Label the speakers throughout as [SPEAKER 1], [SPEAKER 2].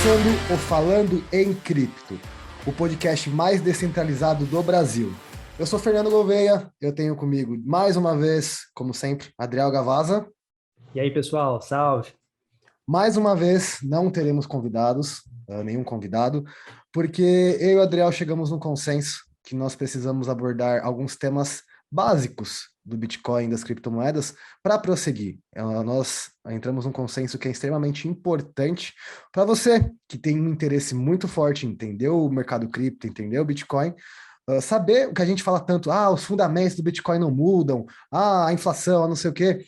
[SPEAKER 1] começando o Falando em Cripto, o podcast mais descentralizado do Brasil. Eu sou Fernando Gouveia, eu tenho comigo mais uma vez, como sempre, Adriel Gavazza.
[SPEAKER 2] E aí, pessoal, salve!
[SPEAKER 1] Mais uma vez, não teremos convidados, nenhum convidado, porque eu e o Adriel chegamos num consenso que nós precisamos abordar alguns temas básicos do Bitcoin, das criptomoedas, para prosseguir. Nós entramos num consenso que é extremamente importante para você que tem um interesse muito forte em entender o mercado cripto, entender o Bitcoin, saber o que a gente fala tanto, os fundamentos do Bitcoin não mudam, a inflação, não sei o quê.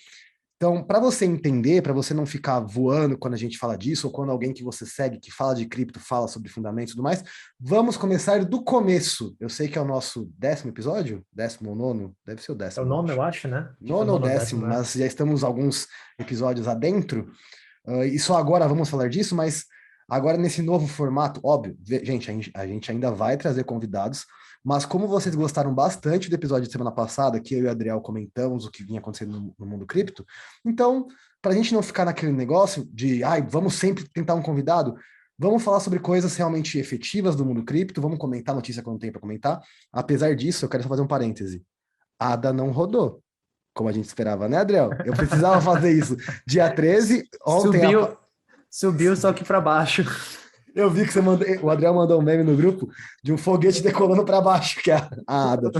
[SPEAKER 1] Então, para você entender, para você não ficar voando quando a gente fala disso, ou quando alguém que você segue, que fala de cripto, fala sobre fundamentos e tudo mais, vamos começar do começo. Eu sei que é o nosso 10º episódio, 10º ou 9º, deve ser o
[SPEAKER 2] É o
[SPEAKER 1] 10º, eu
[SPEAKER 2] nono,
[SPEAKER 1] acho.
[SPEAKER 2] eu acho, né? Tipo,
[SPEAKER 1] Nono ou
[SPEAKER 2] nono ou décimo,
[SPEAKER 1] 10º,
[SPEAKER 2] né?
[SPEAKER 1] mas já estamos alguns episódios adentro, e só agora vamos falar disso, mas agora nesse novo formato, óbvio, gente, a gente ainda vai trazer convidados, mas como vocês gostaram bastante do episódio de semana passada, que eu e o Adriel comentamos o que vinha acontecendo no mundo cripto, então, para a gente não ficar naquele negócio de, vamos sempre tentar um convidado, vamos falar sobre coisas realmente efetivas do mundo cripto, vamos comentar notícia quando tem para comentar. Apesar disso, eu quero só fazer um parêntese. ADA não rodou, como a gente esperava, né, Adriel? Eu precisava fazer isso. Dia 13, ontem...
[SPEAKER 2] Subiu só que para baixo.
[SPEAKER 1] Eu vi que você mandou, o Adriel mandou um meme no grupo de um foguete decolando para baixo, que é a ADA.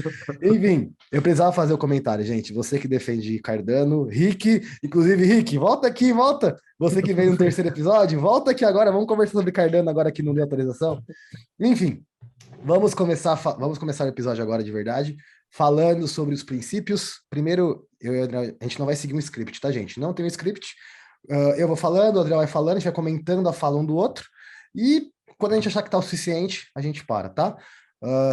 [SPEAKER 1] Enfim, eu precisava fazer o comentário, gente. Você que defende Cardano, Rick, inclusive, Rick, volta aqui, volta. Você que veio no terceiro episódio, volta aqui agora, vamos conversar sobre Cardano agora que não deu autorização. Enfim, vamos começar o episódio agora de verdade, falando sobre os princípios. Primeiro, a gente não vai seguir um script, tá, gente? Não tem um script. Eu vou falando, o Adriel vai falando, a gente vai comentando a fala um do outro. E quando a gente achar que está o suficiente, a gente para, tá?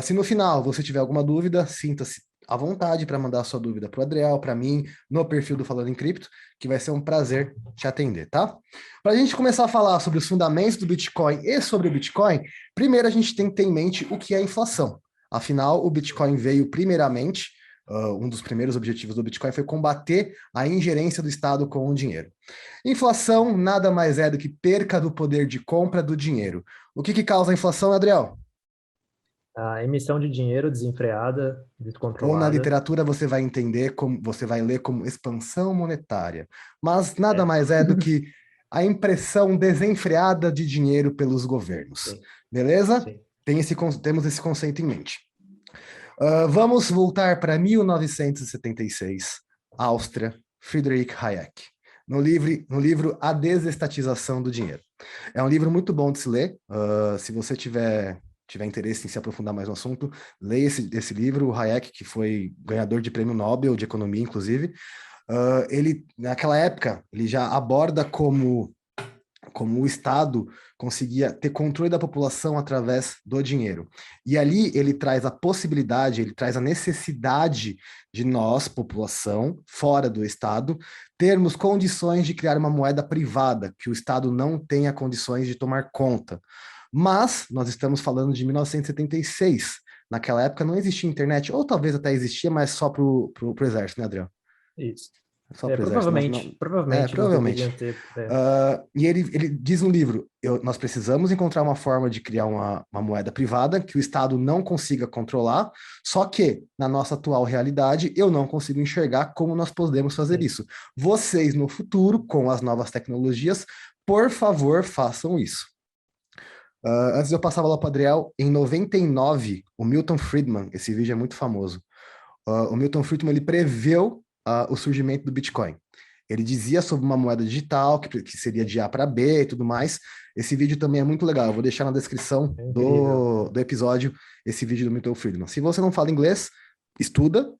[SPEAKER 1] Se no final você tiver alguma dúvida, sinta-se à vontade para mandar a sua dúvida para o Adriel, para mim, no perfil do Falando em Cripto, que vai ser um prazer te atender, tá? Para a gente começar a falar sobre os fundamentos do Bitcoin e sobre o Bitcoin, primeiro a gente tem que ter em mente o que é inflação. Afinal, o Bitcoin veio primeiramente, um dos primeiros objetivos do Bitcoin foi combater a ingerência do Estado com o dinheiro. Inflação nada mais é do que perca do poder de compra do dinheiro. O que causa a inflação, Adriel?
[SPEAKER 2] A emissão de dinheiro desenfreada,
[SPEAKER 1] Ou na
[SPEAKER 2] descontrolada.
[SPEAKER 1] literatura você vai entender como você vai ler como expansão monetária. Mas nada mais é do que a impressão desenfreada de dinheiro pelos governos.
[SPEAKER 2] Sim,
[SPEAKER 1] Beleza?
[SPEAKER 2] sim.
[SPEAKER 1] Temos esse conceito em mente. Vamos voltar para 1976, Áustria, Friedrich Hayek, no livro A Desestatização do Dinheiro. É um livro muito bom de se ler. Se você tiver interesse em se aprofundar mais no assunto, leia esse livro. O Hayek, que foi ganhador de prêmio Nobel de Economia, inclusive, ele, naquela época, ele já aborda como o Estado conseguia ter controle da população através do dinheiro. E ali ele traz a possibilidade, ele traz a necessidade de nós, população, fora do Estado, termos condições de criar uma moeda privada, que o Estado não tenha condições de tomar conta. Mas nós estamos falando de 1976. Naquela época não existia internet, ou talvez até existia, mas só para o exército, né, Adriel?
[SPEAKER 2] Isso.
[SPEAKER 1] Só para o exército.
[SPEAKER 2] Provavelmente não
[SPEAKER 1] Provavelmente.
[SPEAKER 2] deveriam ter.
[SPEAKER 1] E ele diz no livro: nós precisamos encontrar uma forma de criar uma moeda privada que o Estado não consiga controlar, só que, na nossa atual realidade, eu não consigo enxergar como nós podemos fazer
[SPEAKER 2] Sim.
[SPEAKER 1] isso. Vocês, no futuro, com as novas tecnologias, por favor, façam isso. Antes de eu passar a bola para o Adriel, em 99, o Milton Friedman, esse vídeo é muito famoso, o Milton Friedman ele preveu o surgimento do Bitcoin. Ele dizia sobre uma moeda digital, que seria de A para B e tudo mais. Esse vídeo também é muito legal. Eu vou deixar na descrição
[SPEAKER 2] É incrível.
[SPEAKER 1] do episódio esse vídeo do Milton Friedman. Se você não fala inglês, estuda,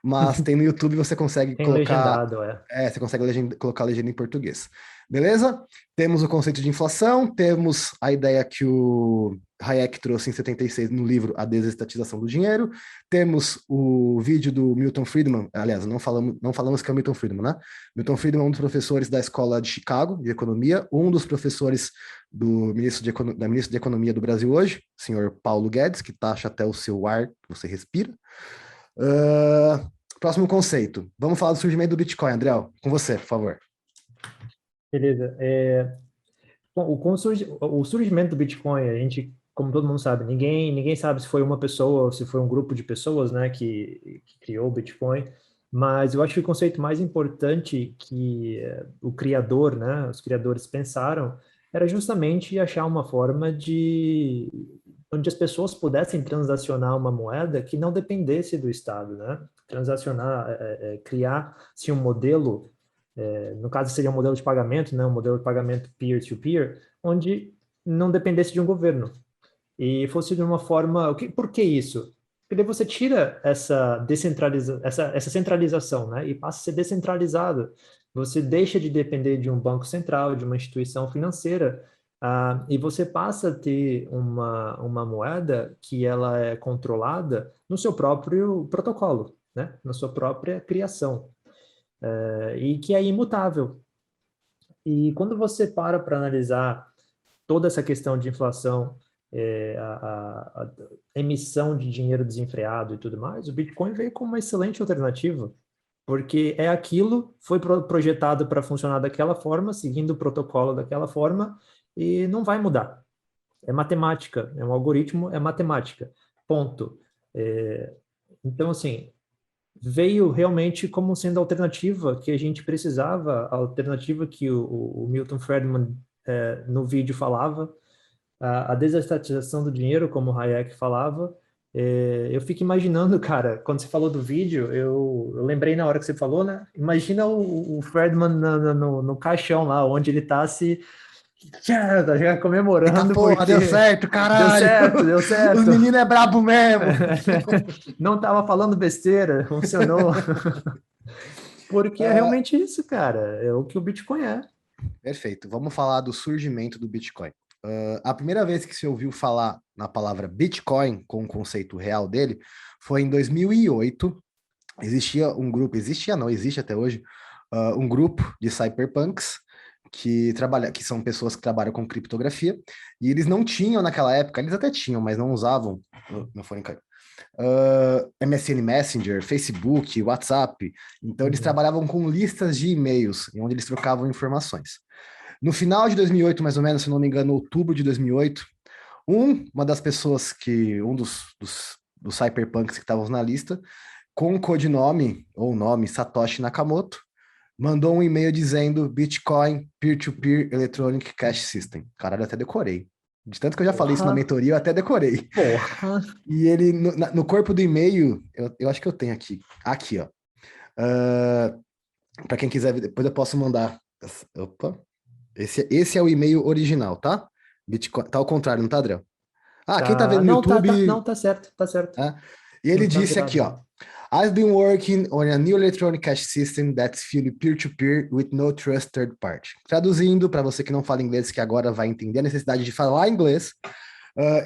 [SPEAKER 1] mas tem no YouTube, você consegue
[SPEAKER 2] Tem
[SPEAKER 1] colocar.
[SPEAKER 2] legendado, é.
[SPEAKER 1] Você consegue colocar a legenda em português. Beleza? Temos o conceito de inflação, temos a ideia que o Hayek trouxe em 76 no livro A Desestatização do Dinheiro, temos o vídeo do Milton Friedman, aliás, não falamos que é o Milton Friedman, né? Milton Friedman é um dos professores da Escola de Chicago, de Economia, um dos professores da ministra de Economia do Brasil hoje, senhor Paulo Guedes, que taxa até o seu ar que você respira. Próximo conceito. Vamos falar do surgimento do Bitcoin, André. Com você, por favor.
[SPEAKER 2] Beleza. o surgimento do Bitcoin, a gente, como todo mundo sabe, ninguém sabe se foi uma pessoa ou se foi um grupo de pessoas, né, que criou o Bitcoin, mas eu acho que o conceito mais importante que o criador, né, os criadores pensaram era justamente achar uma forma de onde as pessoas pudessem transacionar uma moeda que não dependesse do Estado, né? Transacionar, criar-se um modelo, no caso seria um modelo de pagamento, né? Um modelo de pagamento peer-to-peer, onde não dependesse de um governo e fosse de uma forma. Por que isso? Porque daí você tira essa centralização, né? E passa a ser descentralizado. Você deixa de depender de um banco central, de uma instituição financeira, e você passa a ter uma moeda que ela é controlada no seu próprio protocolo, né? Na sua própria criação, e que é imutável. E quando você para analisar toda essa questão de inflação, a emissão de dinheiro desenfreado e tudo mais, o Bitcoin veio como uma excelente alternativa, porque é aquilo, foi projetado para funcionar daquela forma, seguindo o protocolo daquela forma, e não vai mudar. É matemática, é um algoritmo, é matemática. Ponto. Então, assim, veio realmente como sendo a alternativa que a gente precisava, a alternativa que o Milton Friedman no vídeo falava, a desestatização do dinheiro, como o Hayek falava. Eu fico imaginando, cara, quando você falou do vídeo, eu lembrei na hora que você falou, né? Imagina o Friedman no caixão lá, onde ele tá se tá já
[SPEAKER 1] Eita
[SPEAKER 2] comemorando
[SPEAKER 1] porra, deu
[SPEAKER 2] porque
[SPEAKER 1] certo,
[SPEAKER 2] deu
[SPEAKER 1] caralho!
[SPEAKER 2] certo, deu
[SPEAKER 1] Os
[SPEAKER 2] certo.
[SPEAKER 1] meninos é brabo mesmo!
[SPEAKER 2] Não tava falando besteira, funcionou. Porque é
[SPEAKER 1] Ah,
[SPEAKER 2] realmente isso, cara. É o que o Bitcoin é.
[SPEAKER 1] perfeito. Vamos falar do surgimento do Bitcoin. A primeira vez que se ouviu falar na palavra Bitcoin, com o conceito real dele, foi em 2008. Existia um grupo, existia não, existe até hoje, um grupo de cyberpunks que são pessoas que trabalham com criptografia, e eles não tinham naquela época, eles até tinham, mas não usavam, meu fone caiu, MSN Messenger, Facebook, WhatsApp. Então eles
[SPEAKER 2] Uhum.
[SPEAKER 1] trabalhavam com listas de e-mails, onde eles trocavam informações. No final de 2008, mais ou menos, se não me engano, outubro de 2008, uma das pessoas dos cyberpunks que estavam na lista, com o codinome ou nome Satoshi Nakamoto, mandou um e-mail dizendo Bitcoin Peer-to-Peer Electronic Cash System. Caralho, eu até decorei. De tanto que eu já falei isso na
[SPEAKER 2] Porra,
[SPEAKER 1] mentoria, eu até decorei.
[SPEAKER 2] porra.
[SPEAKER 1] E ele, no corpo do e-mail, eu acho que eu tenho aqui. Aqui, ó. Para quem quiser ver, depois eu posso mandar. Opa. Esse é o e-mail original, tá? Bitcoin, tá ao contrário, não tá, Adriel? Ah, quem tá
[SPEAKER 2] Tá,
[SPEAKER 1] vendo no
[SPEAKER 2] não,
[SPEAKER 1] YouTube,
[SPEAKER 2] não, tá certo, tá certo.
[SPEAKER 1] tá? E ele
[SPEAKER 2] Não tá
[SPEAKER 1] disse
[SPEAKER 2] virado,
[SPEAKER 1] aqui,
[SPEAKER 2] não.
[SPEAKER 1] ó. I've been working on a new electronic cash system that's fully peer-to-peer with no trust third party. Traduzindo, para você que não fala inglês, que agora vai entender a necessidade de falar inglês,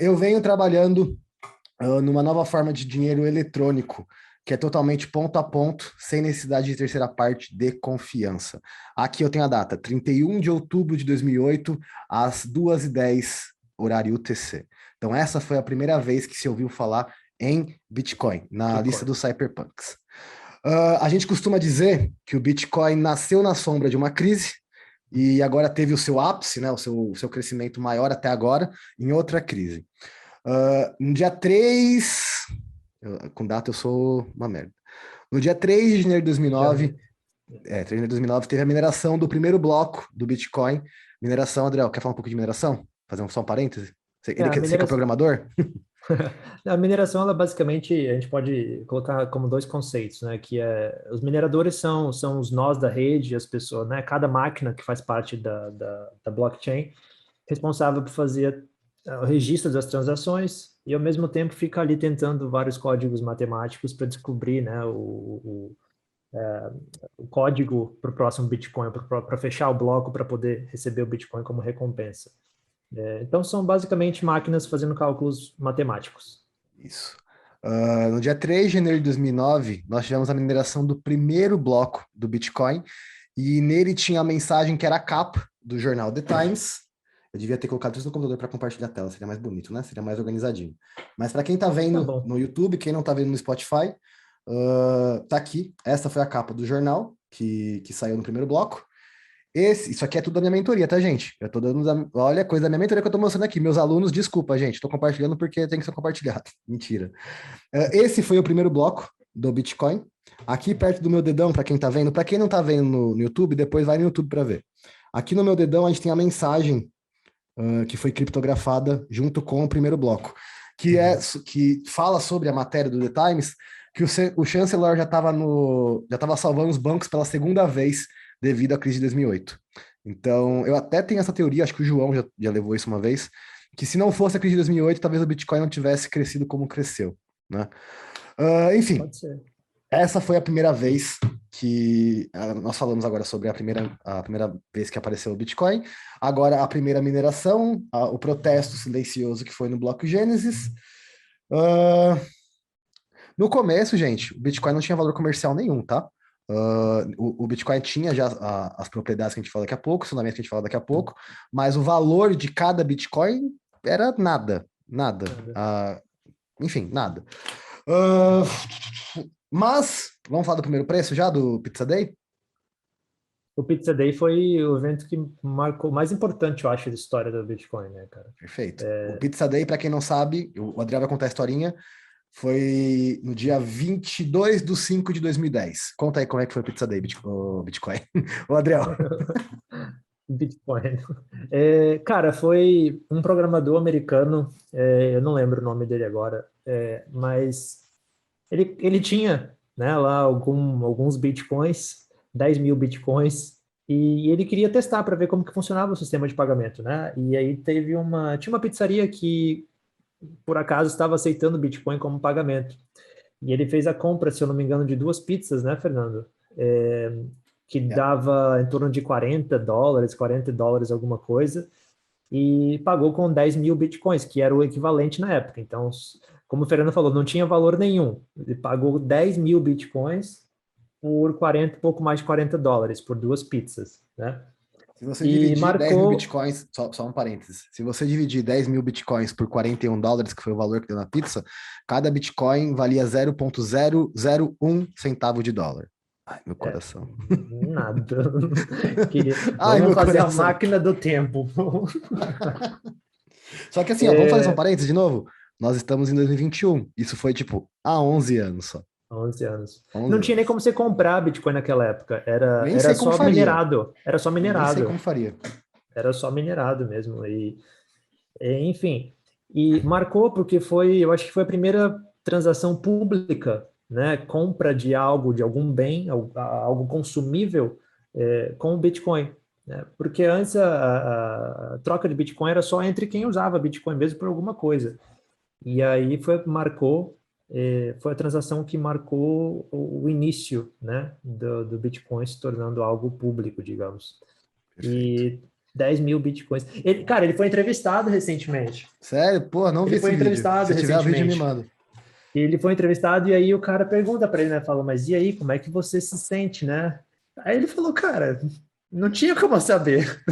[SPEAKER 1] eu venho trabalhando numa nova forma de dinheiro eletrônico, que é totalmente ponto a ponto, sem necessidade de terceira parte de confiança. Aqui eu tenho a data, 31 de outubro de 2008, às 2h10, horário UTC. Então essa foi a primeira vez que se ouviu falar em Bitcoin, na lista
[SPEAKER 2] Bitcoin.
[SPEAKER 1] dos cyberpunks. A gente costuma dizer que o Bitcoin nasceu na sombra de uma crise e agora teve o seu ápice, né, o seu crescimento maior até agora, em outra crise. No dia 3, com data eu sou uma merda. No dia 3 de janeiro de 2009,
[SPEAKER 2] Janeiro.
[SPEAKER 1] 3 de janeiro de 2009, teve a mineração do primeiro bloco do Bitcoin. Mineração, Adriel, quer falar um pouco de mineração? Fazer só um parêntese?
[SPEAKER 2] A
[SPEAKER 1] Você que é
[SPEAKER 2] mineração,
[SPEAKER 1] programador?
[SPEAKER 2] a mineração, ela basicamente, a gente pode colocar como dois conceitos, né? Que é, os mineradores são os nós da rede, as pessoas, né? Cada máquina que faz parte da blockchain, responsável por fazer o registro das transações e, ao mesmo tempo, fica ali tentando vários códigos matemáticos para descobrir, né? O código para o próximo Bitcoin, para fechar o bloco para poder receber o Bitcoin como recompensa. Então, são basicamente máquinas fazendo cálculos matemáticos.
[SPEAKER 1] Isso. No dia 3 de janeiro de 2009, nós tivemos a mineração do primeiro bloco do Bitcoin, e nele tinha a mensagem que era a capa do jornal The Times. Eu devia ter colocado isso no computador para compartilhar a tela, seria mais bonito, né? Seria mais organizadinho. Mas para quem está
[SPEAKER 2] Tá
[SPEAKER 1] vendo
[SPEAKER 2] bom.
[SPEAKER 1] no YouTube, quem não está vendo no Spotify, tá aqui. Essa foi a capa do jornal que saiu no primeiro bloco. Isso aqui é tudo da minha mentoria, tá, gente? Eu tô dando, olha, coisa da minha mentoria que eu tô mostrando aqui. Meus alunos, desculpa, gente, tô compartilhando porque tem que ser compartilhado. Mentira. Esse foi o primeiro bloco do Bitcoin. Aqui perto do meu dedão, para quem tá vendo, para quem não tá vendo no YouTube, depois vai no YouTube para ver. Aqui no meu dedão a gente tem a mensagem que foi criptografada junto com o primeiro bloco, que fala sobre a matéria do The Times, que o chanceler já estava salvando os bancos pela segunda vez devido à crise de 2008. Então, eu até tenho essa teoria, acho que o João já levou isso uma vez, que se não fosse a crise de 2008, talvez o Bitcoin não tivesse crescido como cresceu, né? Enfim,
[SPEAKER 2] Pode ser.
[SPEAKER 1] essa foi a primeira vez que nós falamos agora sobre a primeira vez que apareceu o Bitcoin. Agora a primeira mineração, o protesto silencioso que foi no bloco Gênesis. No começo, gente, o Bitcoin não tinha valor comercial nenhum, tá? O Bitcoin tinha já as propriedades que a gente fala daqui a pouco, os fundamentos que a gente fala daqui a pouco, mas o valor de cada Bitcoin era nada, nada. Enfim, nada. Mas, vamos falar do primeiro preço já, do Pizza Day?
[SPEAKER 2] O Pizza Day foi o evento que marcou, mais importante, eu acho, da história do Bitcoin, né, cara?
[SPEAKER 1] Perfeito. O Pizza Day, para quem não sabe, o Adriano vai contar a historinha, foi no dia 22 de 5 de 2010. Conta aí como é que foi o Pizza Day, Bitcoin. O Adriano.
[SPEAKER 2] Bitcoin. Cara, foi um programador americano, eu não lembro o nome dele agora, mas ele tinha, né, lá alguns bitcoins, 10 mil bitcoins, e ele queria testar para ver como que funcionava o sistema de pagamento, né? E aí tinha uma pizzaria que, por acaso, estava aceitando Bitcoin como pagamento. E ele fez a compra, se eu não me engano, de 2 pizzas, né, Fernando? Que dava em torno de US$ 40 alguma coisa, e pagou com 10 mil bitcoins, que era o equivalente na época. Então, como o Fernando falou, não tinha valor nenhum. Ele pagou 10 mil bitcoins por pouco mais de US$ 40 por 2 pizzas, né?
[SPEAKER 1] Se você
[SPEAKER 2] E
[SPEAKER 1] dividir 10 mil
[SPEAKER 2] marcou...
[SPEAKER 1] bitcoins, só um parênteses, se você dividir 10 mil bitcoins por US$ 41, que foi o valor que deu na pizza, cada bitcoin valia 0,001 centavo de dólar. Ai, meu coração.
[SPEAKER 2] Nada.
[SPEAKER 1] Ai,
[SPEAKER 2] Vamos
[SPEAKER 1] meu
[SPEAKER 2] fazer
[SPEAKER 1] coração.
[SPEAKER 2] a máquina do tempo.
[SPEAKER 1] Só que assim, ó, vamos fazer um parênteses de novo? Nós estamos em 2021. Isso foi, tipo, há 11 anos só.
[SPEAKER 2] 11 anos.
[SPEAKER 1] 11
[SPEAKER 2] Não tinha nem
[SPEAKER 1] anos.
[SPEAKER 2] como você comprar Bitcoin naquela época.
[SPEAKER 1] Nem
[SPEAKER 2] Era
[SPEAKER 1] sei como
[SPEAKER 2] só
[SPEAKER 1] faria.
[SPEAKER 2] minerado. Era só
[SPEAKER 1] Nem sei como
[SPEAKER 2] minerado.
[SPEAKER 1] faria.
[SPEAKER 2] Era só minerado mesmo. Enfim. E marcou porque eu acho que foi a primeira transação pública, né? Compra de algo, de algum bem, algo consumível, com o Bitcoin. Né? Porque antes a troca de Bitcoin era só entre quem usava Bitcoin mesmo por alguma coisa. E aí foi a transação que marcou o início, né, do Bitcoin se tornando algo público, digamos.
[SPEAKER 1] Perfeito.
[SPEAKER 2] E 10 mil Bitcoins. Cara, ele foi entrevistado recentemente.
[SPEAKER 1] Sério? Pô, não vi
[SPEAKER 2] Ele foi
[SPEAKER 1] esse vídeo.
[SPEAKER 2] entrevistado
[SPEAKER 1] Se tiver o vídeo, me
[SPEAKER 2] recentemente.
[SPEAKER 1] manda.
[SPEAKER 2] Ele foi entrevistado e aí o cara pergunta para ele, né? Fala, mas e aí, como é que você se sente, né? Aí ele falou, cara, não tinha como eu saber.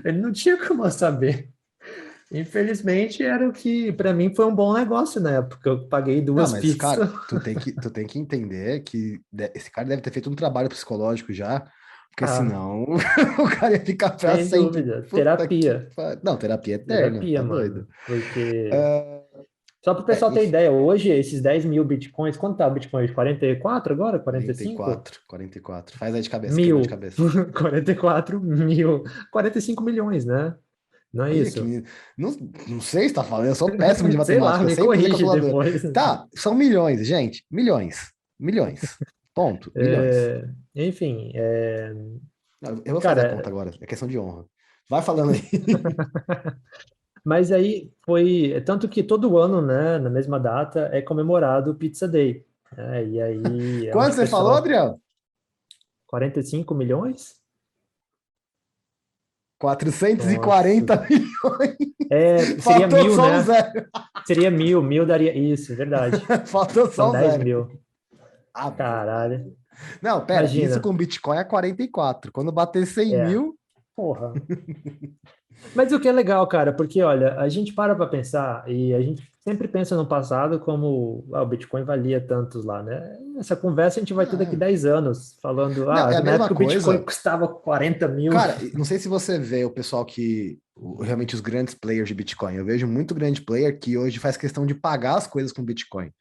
[SPEAKER 2] Ele não tinha como eu saber. Infelizmente, era o que, para mim, foi um bom negócio na época. Eu paguei
[SPEAKER 1] Não,
[SPEAKER 2] 2
[SPEAKER 1] mas,
[SPEAKER 2] pizzas.
[SPEAKER 1] cara, tu tem que entender que esse cara deve ter feito um trabalho psicológico já, porque
[SPEAKER 2] Ah,
[SPEAKER 1] senão o cara ia ficar pra
[SPEAKER 2] sem
[SPEAKER 1] sempre.
[SPEAKER 2] dúvida.
[SPEAKER 1] Puta que
[SPEAKER 2] Terapia.
[SPEAKER 1] pariu. Não, terapia eterna,
[SPEAKER 2] Terapia,
[SPEAKER 1] tá doido.
[SPEAKER 2] mano. Porque. Só para o
[SPEAKER 1] É,
[SPEAKER 2] pessoal ter
[SPEAKER 1] enfim,
[SPEAKER 2] ideia, hoje, esses 10 mil bitcoins, quanto tá o Bitcoin? 44 agora? 45?
[SPEAKER 1] 44. Faz aí de cabeça, quebrou de
[SPEAKER 2] Mil.
[SPEAKER 1] cabeça.
[SPEAKER 2] 44 mil. 45 milhões, né? Não é
[SPEAKER 1] Olha
[SPEAKER 2] isso?
[SPEAKER 1] que. Não, não sei se tá falando, eu sou péssimo de
[SPEAKER 2] Sei lá,
[SPEAKER 1] matemática, eu
[SPEAKER 2] me
[SPEAKER 1] sempre usei
[SPEAKER 2] corrige
[SPEAKER 1] calculadora.
[SPEAKER 2] depois.
[SPEAKER 1] Tá, são milhões, gente. Milhões. Milhões. Ponto. Milhões.
[SPEAKER 2] Enfim,
[SPEAKER 1] Não, eu vou fazer a conta
[SPEAKER 2] cara,
[SPEAKER 1] agora, é questão de honra. Vai falando aí.
[SPEAKER 2] mas aí foi. Tanto que todo ano, né, na mesma data, é comemorado o Pizza Day. Né? E aí é
[SPEAKER 1] Quanto
[SPEAKER 2] onde o
[SPEAKER 1] você falou,
[SPEAKER 2] pessoal.
[SPEAKER 1] Adriano?
[SPEAKER 2] 45 milhões?
[SPEAKER 1] 440
[SPEAKER 2] Nossa.
[SPEAKER 1] milhões.
[SPEAKER 2] Seria
[SPEAKER 1] Faltou
[SPEAKER 2] mil,
[SPEAKER 1] só um
[SPEAKER 2] né?
[SPEAKER 1] zero.
[SPEAKER 2] Seria mil daria. Isso, é verdade.
[SPEAKER 1] Faltou
[SPEAKER 2] São
[SPEAKER 1] só um
[SPEAKER 2] 10
[SPEAKER 1] zero.
[SPEAKER 2] mil.
[SPEAKER 1] Ave
[SPEAKER 2] Caralho.
[SPEAKER 1] Maria. Não, pera, isso
[SPEAKER 2] Imagina.
[SPEAKER 1] com Bitcoin é 44. Quando bater 100
[SPEAKER 2] É.
[SPEAKER 1] mil,
[SPEAKER 2] Porra. Mas o que é legal, cara, porque olha, a gente para pensar e a gente sempre pensa no passado como o Bitcoin valia tantos lá, né? Essa conversa a gente vai ter daqui
[SPEAKER 1] Não,
[SPEAKER 2] 10 anos, falando,
[SPEAKER 1] não, é a
[SPEAKER 2] na
[SPEAKER 1] mesma
[SPEAKER 2] época o Bitcoin
[SPEAKER 1] coisa.
[SPEAKER 2] custava 40 mil.
[SPEAKER 1] Cara, não sei se você vê o pessoal realmente os grandes players de Bitcoin. Eu vejo muito grande player que hoje faz questão de pagar as coisas com Bitcoin.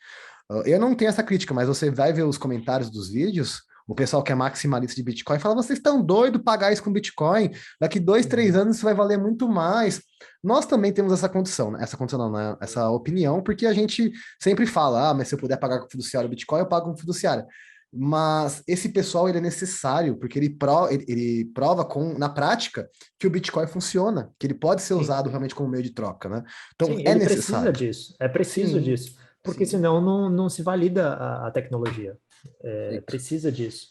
[SPEAKER 1] Eu não tenho essa crítica, mas você vai ver os comentários dos vídeos, o pessoal que é maximalista de Bitcoin fala: vocês estão doidos pagar isso com Bitcoin? Daqui 2, 3 anos isso vai valer muito mais. Nós também temos essa condição, né? Essa condição não, né? Essa opinião, porque a gente sempre fala: mas se eu puder pagar com fiduciário Bitcoin, eu pago com fiduciário. Mas esse pessoal ele é necessário, porque ele prova na prática que o Bitcoin funciona, que ele pode ser
[SPEAKER 2] Sim,
[SPEAKER 1] usado realmente como meio de troca, né? Então
[SPEAKER 2] sim,
[SPEAKER 1] é
[SPEAKER 2] ele precisa
[SPEAKER 1] necessário.
[SPEAKER 2] disso, é preciso
[SPEAKER 1] Sim,
[SPEAKER 2] disso, porque
[SPEAKER 1] sim,
[SPEAKER 2] senão não se valida a tecnologia.
[SPEAKER 1] perfeito,
[SPEAKER 2] Precisa disso.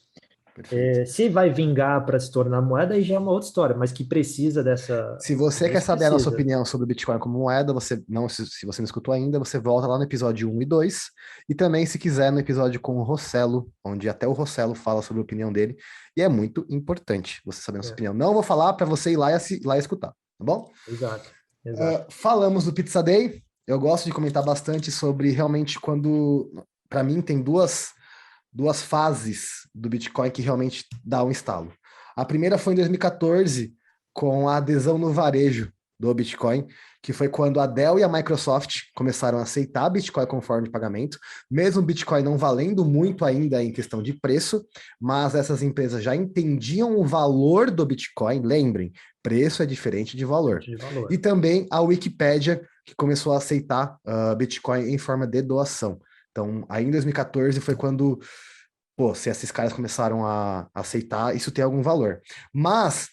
[SPEAKER 1] perfeito.
[SPEAKER 2] Se vai vingar para se tornar moeda, aí já é uma outra história, mas que precisa
[SPEAKER 1] Se você quer
[SPEAKER 2] disso,
[SPEAKER 1] saber a nossa
[SPEAKER 2] precisa.
[SPEAKER 1] opinião sobre o Bitcoin como moeda, se você não escutou ainda, você volta lá no episódio 1 e 2, e também, se quiser, no episódio com o Rossello, onde até o Rossello fala sobre a opinião dele, e é muito importante você saber a nossa
[SPEAKER 2] É,
[SPEAKER 1] opinião. Não vou falar para você ir lá lá e escutar, tá bom?
[SPEAKER 2] exato, exato.
[SPEAKER 1] Falamos do Pizza Day, eu gosto de comentar bastante sobre realmente quando, para mim, tem duas fases do Bitcoin que realmente dá um estalo. A primeira foi em 2014, com a adesão no varejo do Bitcoin, que foi quando a Dell e a Microsoft começaram a aceitar Bitcoin como forma de pagamento, mesmo o Bitcoin não valendo muito ainda em questão de preço, mas essas empresas já entendiam o valor do Bitcoin, lembrem, preço é diferente de valor.
[SPEAKER 2] De
[SPEAKER 1] E
[SPEAKER 2] valor.
[SPEAKER 1] também a Wikipédia, que começou a aceitar Bitcoin em forma de doação. Então, aí em 2014 foi quando, pô, se esses caras começaram a aceitar, isso tem algum valor. Mas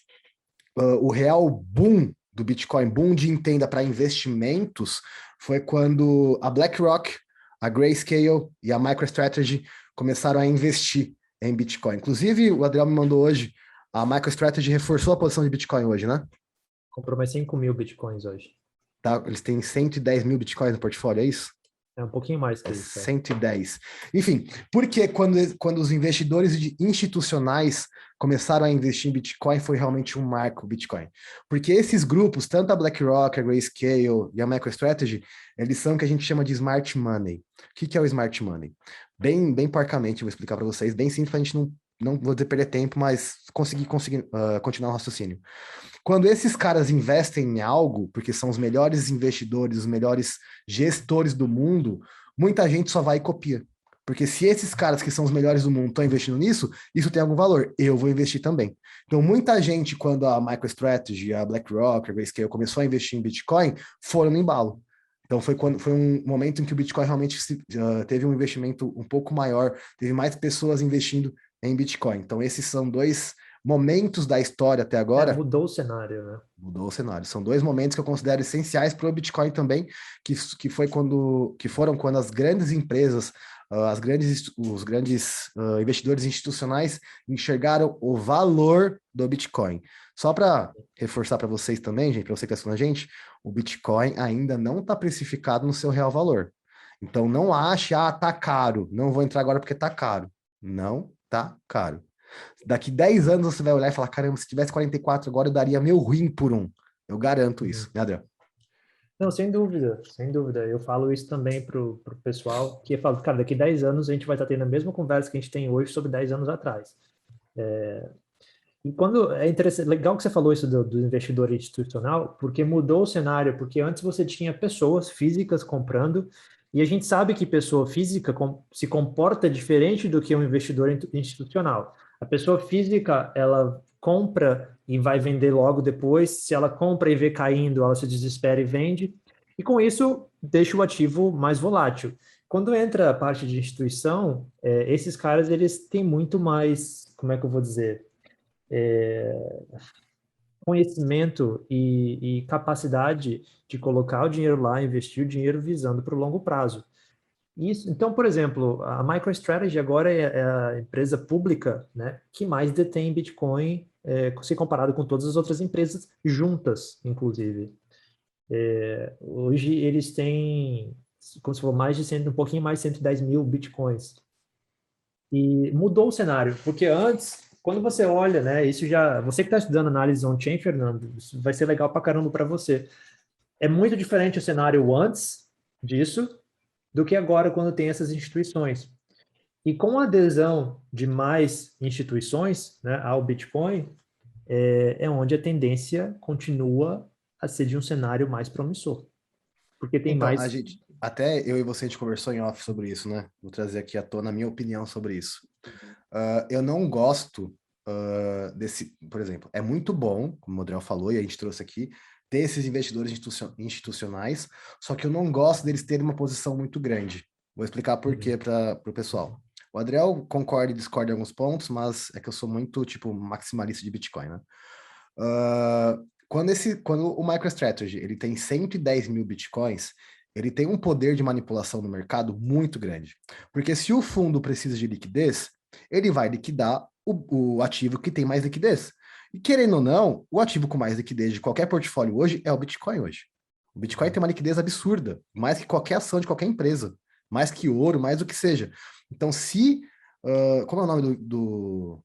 [SPEAKER 1] o real boom do Bitcoin, boom de entenda para investimentos, foi quando a BlackRock, a Grayscale e a MicroStrategy começaram a investir em Bitcoin. Inclusive, o Adriel me mandou hoje, a MicroStrategy reforçou a posição de Bitcoin hoje, né?
[SPEAKER 2] Comprou mais 5 mil bitcoins hoje.
[SPEAKER 1] Tá? Eles têm 110 mil Bitcoins no portfólio, é isso?
[SPEAKER 2] É um pouquinho mais
[SPEAKER 1] É
[SPEAKER 2] que isso.
[SPEAKER 1] 110. Enfim, porque quando os investidores institucionais começaram a investir em Bitcoin, foi realmente um marco Bitcoin. Porque esses grupos, tanto a BlackRock, a Grayscale e a MicroStrategy, eles são o que a gente chama de smart money. O que é o smart money? Bem porcamente, eu vou explicar para vocês, bem simples, para a gente não vou dizer perder tempo, mas conseguir continuar o raciocínio. Quando esses caras investem em algo, porque são os melhores investidores, os melhores gestores do mundo, muita gente só vai e copia. Porque se esses caras que são os melhores do mundo estão investindo nisso, isso tem algum valor. Eu vou investir também. Então, muita gente, quando a MicroStrategy, a BlackRock, a Grayscale começou a investir em Bitcoin, foram no embalo. Então, foi um momento em que o Bitcoin realmente teve um investimento um pouco maior, teve mais pessoas investindo em Bitcoin. Então, esses são dois momentos da história até agora.
[SPEAKER 2] Mudou o cenário, né?
[SPEAKER 1] Mudou o cenário. São dois momentos que eu considero essenciais para o Bitcoin também, que foram quando as grandes empresas, os grandes investidores institucionais enxergaram o valor do Bitcoin. Só para reforçar para vocês também, gente, para você que está assistindo a gente, o Bitcoin ainda não está precificado no seu real valor. Então não ache, tá caro, não vou entrar agora porque tá caro. Não tá caro. Daqui 10 anos você vai olhar e falar: caramba, se tivesse 44 agora, eu daria meu rim por um. Eu garanto
[SPEAKER 2] Uhum.
[SPEAKER 1] isso, né, Adriano?
[SPEAKER 2] Não, sem dúvida, sem dúvida. Eu falo isso também pro pessoal, que eu falo, cara, daqui 10 anos a gente vai estar tendo a mesma conversa que a gente tem hoje sobre 10 anos atrás. E quando é interessante, legal que você falou isso do investidor institucional, porque mudou o cenário, porque antes você tinha pessoas físicas comprando, e a gente sabe que pessoa física se comporta diferente do que um investidor institucional. A pessoa física, ela compra e vai vender logo depois, se ela compra e vê caindo, ela se desespera e vende, e com isso deixa o ativo mais volátil. Quando entra a parte de instituição, esses caras, eles têm muito mais, como é que eu vou dizer? Conhecimento e capacidade de colocar o dinheiro lá, investir o dinheiro visando para o longo prazo. Isso, então, por exemplo, a MicroStrategy agora é a empresa pública, né, que mais detém Bitcoin, se comparado com todas as outras empresas juntas, inclusive. Hoje eles têm, como se for mais de 100, um pouquinho mais de 110 mil Bitcoins. E mudou o cenário, porque antes, quando você olha, né, isso já, você que está estudando análise on-chain, Fernando, isso vai ser legal pra caramba para você. É muito diferente o cenário antes, disso do que agora quando tem essas instituições. E com a adesão de mais instituições, né, ao Bitcoin, é onde a tendência continua a ser de um cenário mais promissor. Porque tem
[SPEAKER 1] Então, a
[SPEAKER 2] mais...
[SPEAKER 1] gente, até eu e você, a gente conversou em off sobre isso, né? Vou trazer aqui à tona a minha opinião sobre isso. Eu não gosto desse, por exemplo, é muito bom, como o Adriel falou e a gente trouxe aqui, ter esses investidores institucionais, só que eu não gosto deles terem uma posição muito grande. Vou explicar por quê para o pessoal. O Adriel concorda e discorda em alguns pontos, mas é que eu sou muito, tipo, maximalista de Bitcoin, né? Quando o MicroStrategy ele tem 110 mil Bitcoins, ele tem um poder de manipulação no mercado muito grande. Porque se o fundo precisa de liquidez, ele vai liquidar o ativo que tem mais liquidez. E querendo ou não, o ativo com mais liquidez de qualquer portfólio hoje é o Bitcoin hoje. O Bitcoin tem uma liquidez absurda, mais que qualquer ação de qualquer empresa, mais que ouro, mais do que seja. Então, se... como é o nome do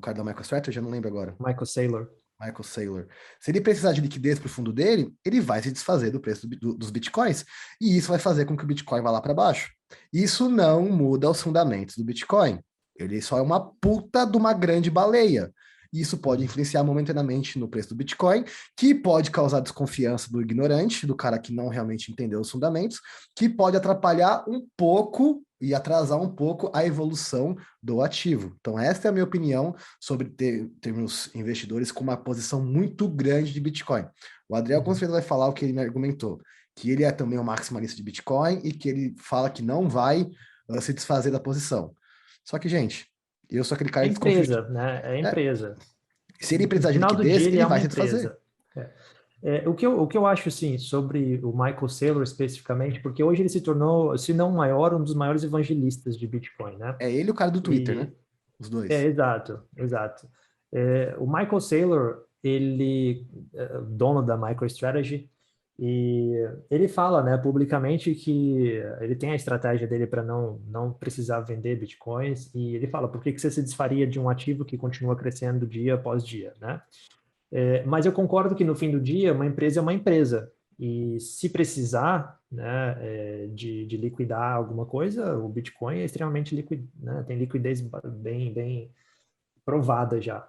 [SPEAKER 1] cara da MicroStrategy? Eu não lembro agora.
[SPEAKER 2] Michael Saylor.
[SPEAKER 1] Michael Saylor. Se ele precisar de liquidez para o fundo dele, ele vai se desfazer do preço dos bitcoins. E isso vai fazer com que o Bitcoin vá lá para baixo. Isso não muda os fundamentos do Bitcoin. Ele só é uma puta de uma grande baleia. Isso pode influenciar momentaneamente no preço do Bitcoin, que pode causar desconfiança do ignorante, do cara que não realmente entendeu os fundamentos, que pode atrapalhar um pouco e atrasar um pouco a evolução do ativo. Então, essa é a minha opinião sobre termos investidores com uma posição muito grande de Bitcoin. O Adriel com certeza vai falar o que ele me argumentou, que ele é também um maximalista de Bitcoin e que ele fala que não vai se desfazer da posição. Só que, gente, eu sou aquele cara
[SPEAKER 2] É empresa, né? É empresa.
[SPEAKER 1] Se ele precisar
[SPEAKER 2] No
[SPEAKER 1] de
[SPEAKER 2] final do
[SPEAKER 1] liquidez,
[SPEAKER 2] dia, ele
[SPEAKER 1] ele
[SPEAKER 2] é uma
[SPEAKER 1] vai se desfazer.
[SPEAKER 2] empresa. O que eu acho, assim, sobre o Michael Saylor especificamente, porque hoje ele se tornou, se não o maior, um dos maiores evangelistas de Bitcoin, né?
[SPEAKER 1] É ele e o cara do Twitter, né? Os dois.
[SPEAKER 2] Exato, exato. O Michael Saylor, ele é dono da MicroStrategy, e ele fala, né, publicamente que ele tem a estratégia dele para não precisar vender bitcoins, e ele fala, por que você se desfaria de um ativo que continua crescendo dia após dia, né? Mas eu concordo que no fim do dia, uma empresa é uma empresa, e se precisar, né, de liquidar alguma coisa, o Bitcoin é extremamente líquido, né, tem liquidez bem provada já.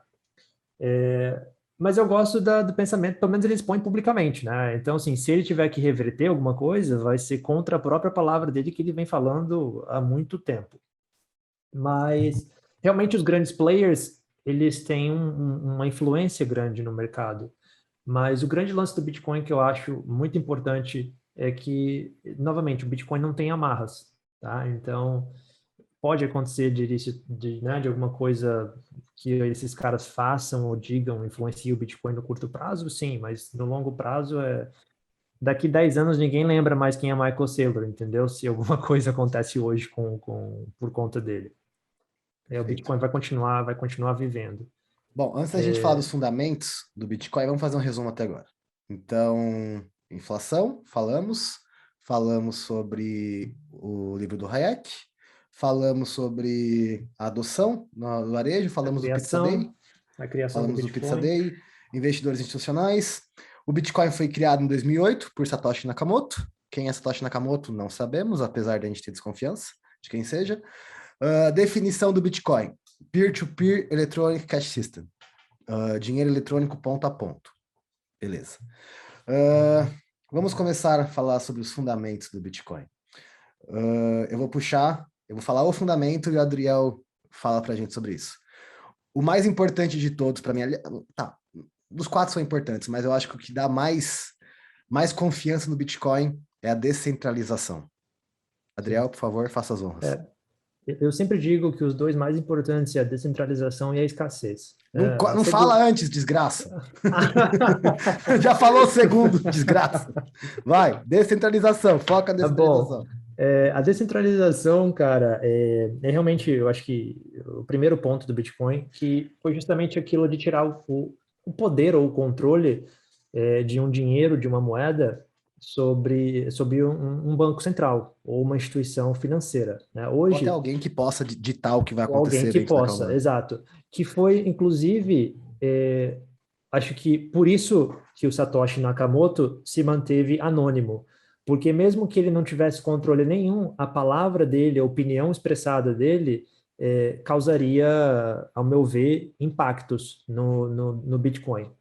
[SPEAKER 2] Mas eu gosto do pensamento, pelo menos ele expõe publicamente, né? Então, assim, se ele tiver que reverter alguma coisa, vai ser contra a própria palavra dele que ele vem falando há muito tempo. Mas, realmente, os grandes players, eles têm uma influência grande no mercado. Mas o grande lance do Bitcoin que eu acho muito importante é que, novamente, o Bitcoin não tem amarras, tá? Então, pode acontecer de alguma coisa que esses caras façam ou digam, influencie o Bitcoin no curto prazo, sim, mas no longo prazo daqui 10 anos ninguém lembra mais quem é Michael Saylor, entendeu? Se alguma coisa acontece hoje por conta dele. O
[SPEAKER 1] Perfeito.
[SPEAKER 2] Bitcoin vai continuar vivendo.
[SPEAKER 1] Bom, antes da gente falar dos fundamentos do Bitcoin, vamos fazer um resumo até agora. Então, inflação, falamos sobre o livro do Hayek, falamos sobre a adoção no varejo, falamos do Pizza Day,
[SPEAKER 2] A criação do
[SPEAKER 1] falamos do Pizza
[SPEAKER 2] Bitcoin.
[SPEAKER 1] Day, investidores institucionais. O Bitcoin foi criado em 2008 por Satoshi Nakamoto. Quem é Satoshi Nakamoto? Não sabemos, apesar de a gente ter desconfiança de quem seja. Definição do Bitcoin: Peer-to-Peer Electronic Cash System. Dinheiro eletrônico ponto a ponto. Beleza. Vamos começar a falar sobre os fundamentos do Bitcoin. Eu vou falar o fundamento e o Adriel fala pra gente sobre isso. O mais importante de todos para mim, tá, os quatro são importantes, mas eu acho que o que dá mais confiança no Bitcoin é a descentralização. Adriel, por favor, faça as honras.
[SPEAKER 2] Eu sempre digo que os dois mais importantes é a descentralização e a escassez.
[SPEAKER 1] Não fala antes, desgraça. Já falou o segundo, desgraça. Vai, descentralização, foca na descentralização.
[SPEAKER 2] A descentralização, cara, é realmente, eu acho que o primeiro ponto do Bitcoin, que foi justamente aquilo de tirar o poder ou o controle de um dinheiro, de uma moeda, sobre um banco central ou uma instituição financeira, né? Hoje,
[SPEAKER 1] ou até alguém que possa ditar o que vai acontecer
[SPEAKER 2] alguém que
[SPEAKER 1] dentro daquela
[SPEAKER 2] possa,
[SPEAKER 1] moeda.
[SPEAKER 2] exato. Que foi, inclusive, acho que por isso que o Satoshi Nakamoto se manteve anônimo, porque mesmo que ele não tivesse controle nenhum, a palavra dele, a opinião expressada dele, causaria, ao meu ver, impactos no Bitcoin.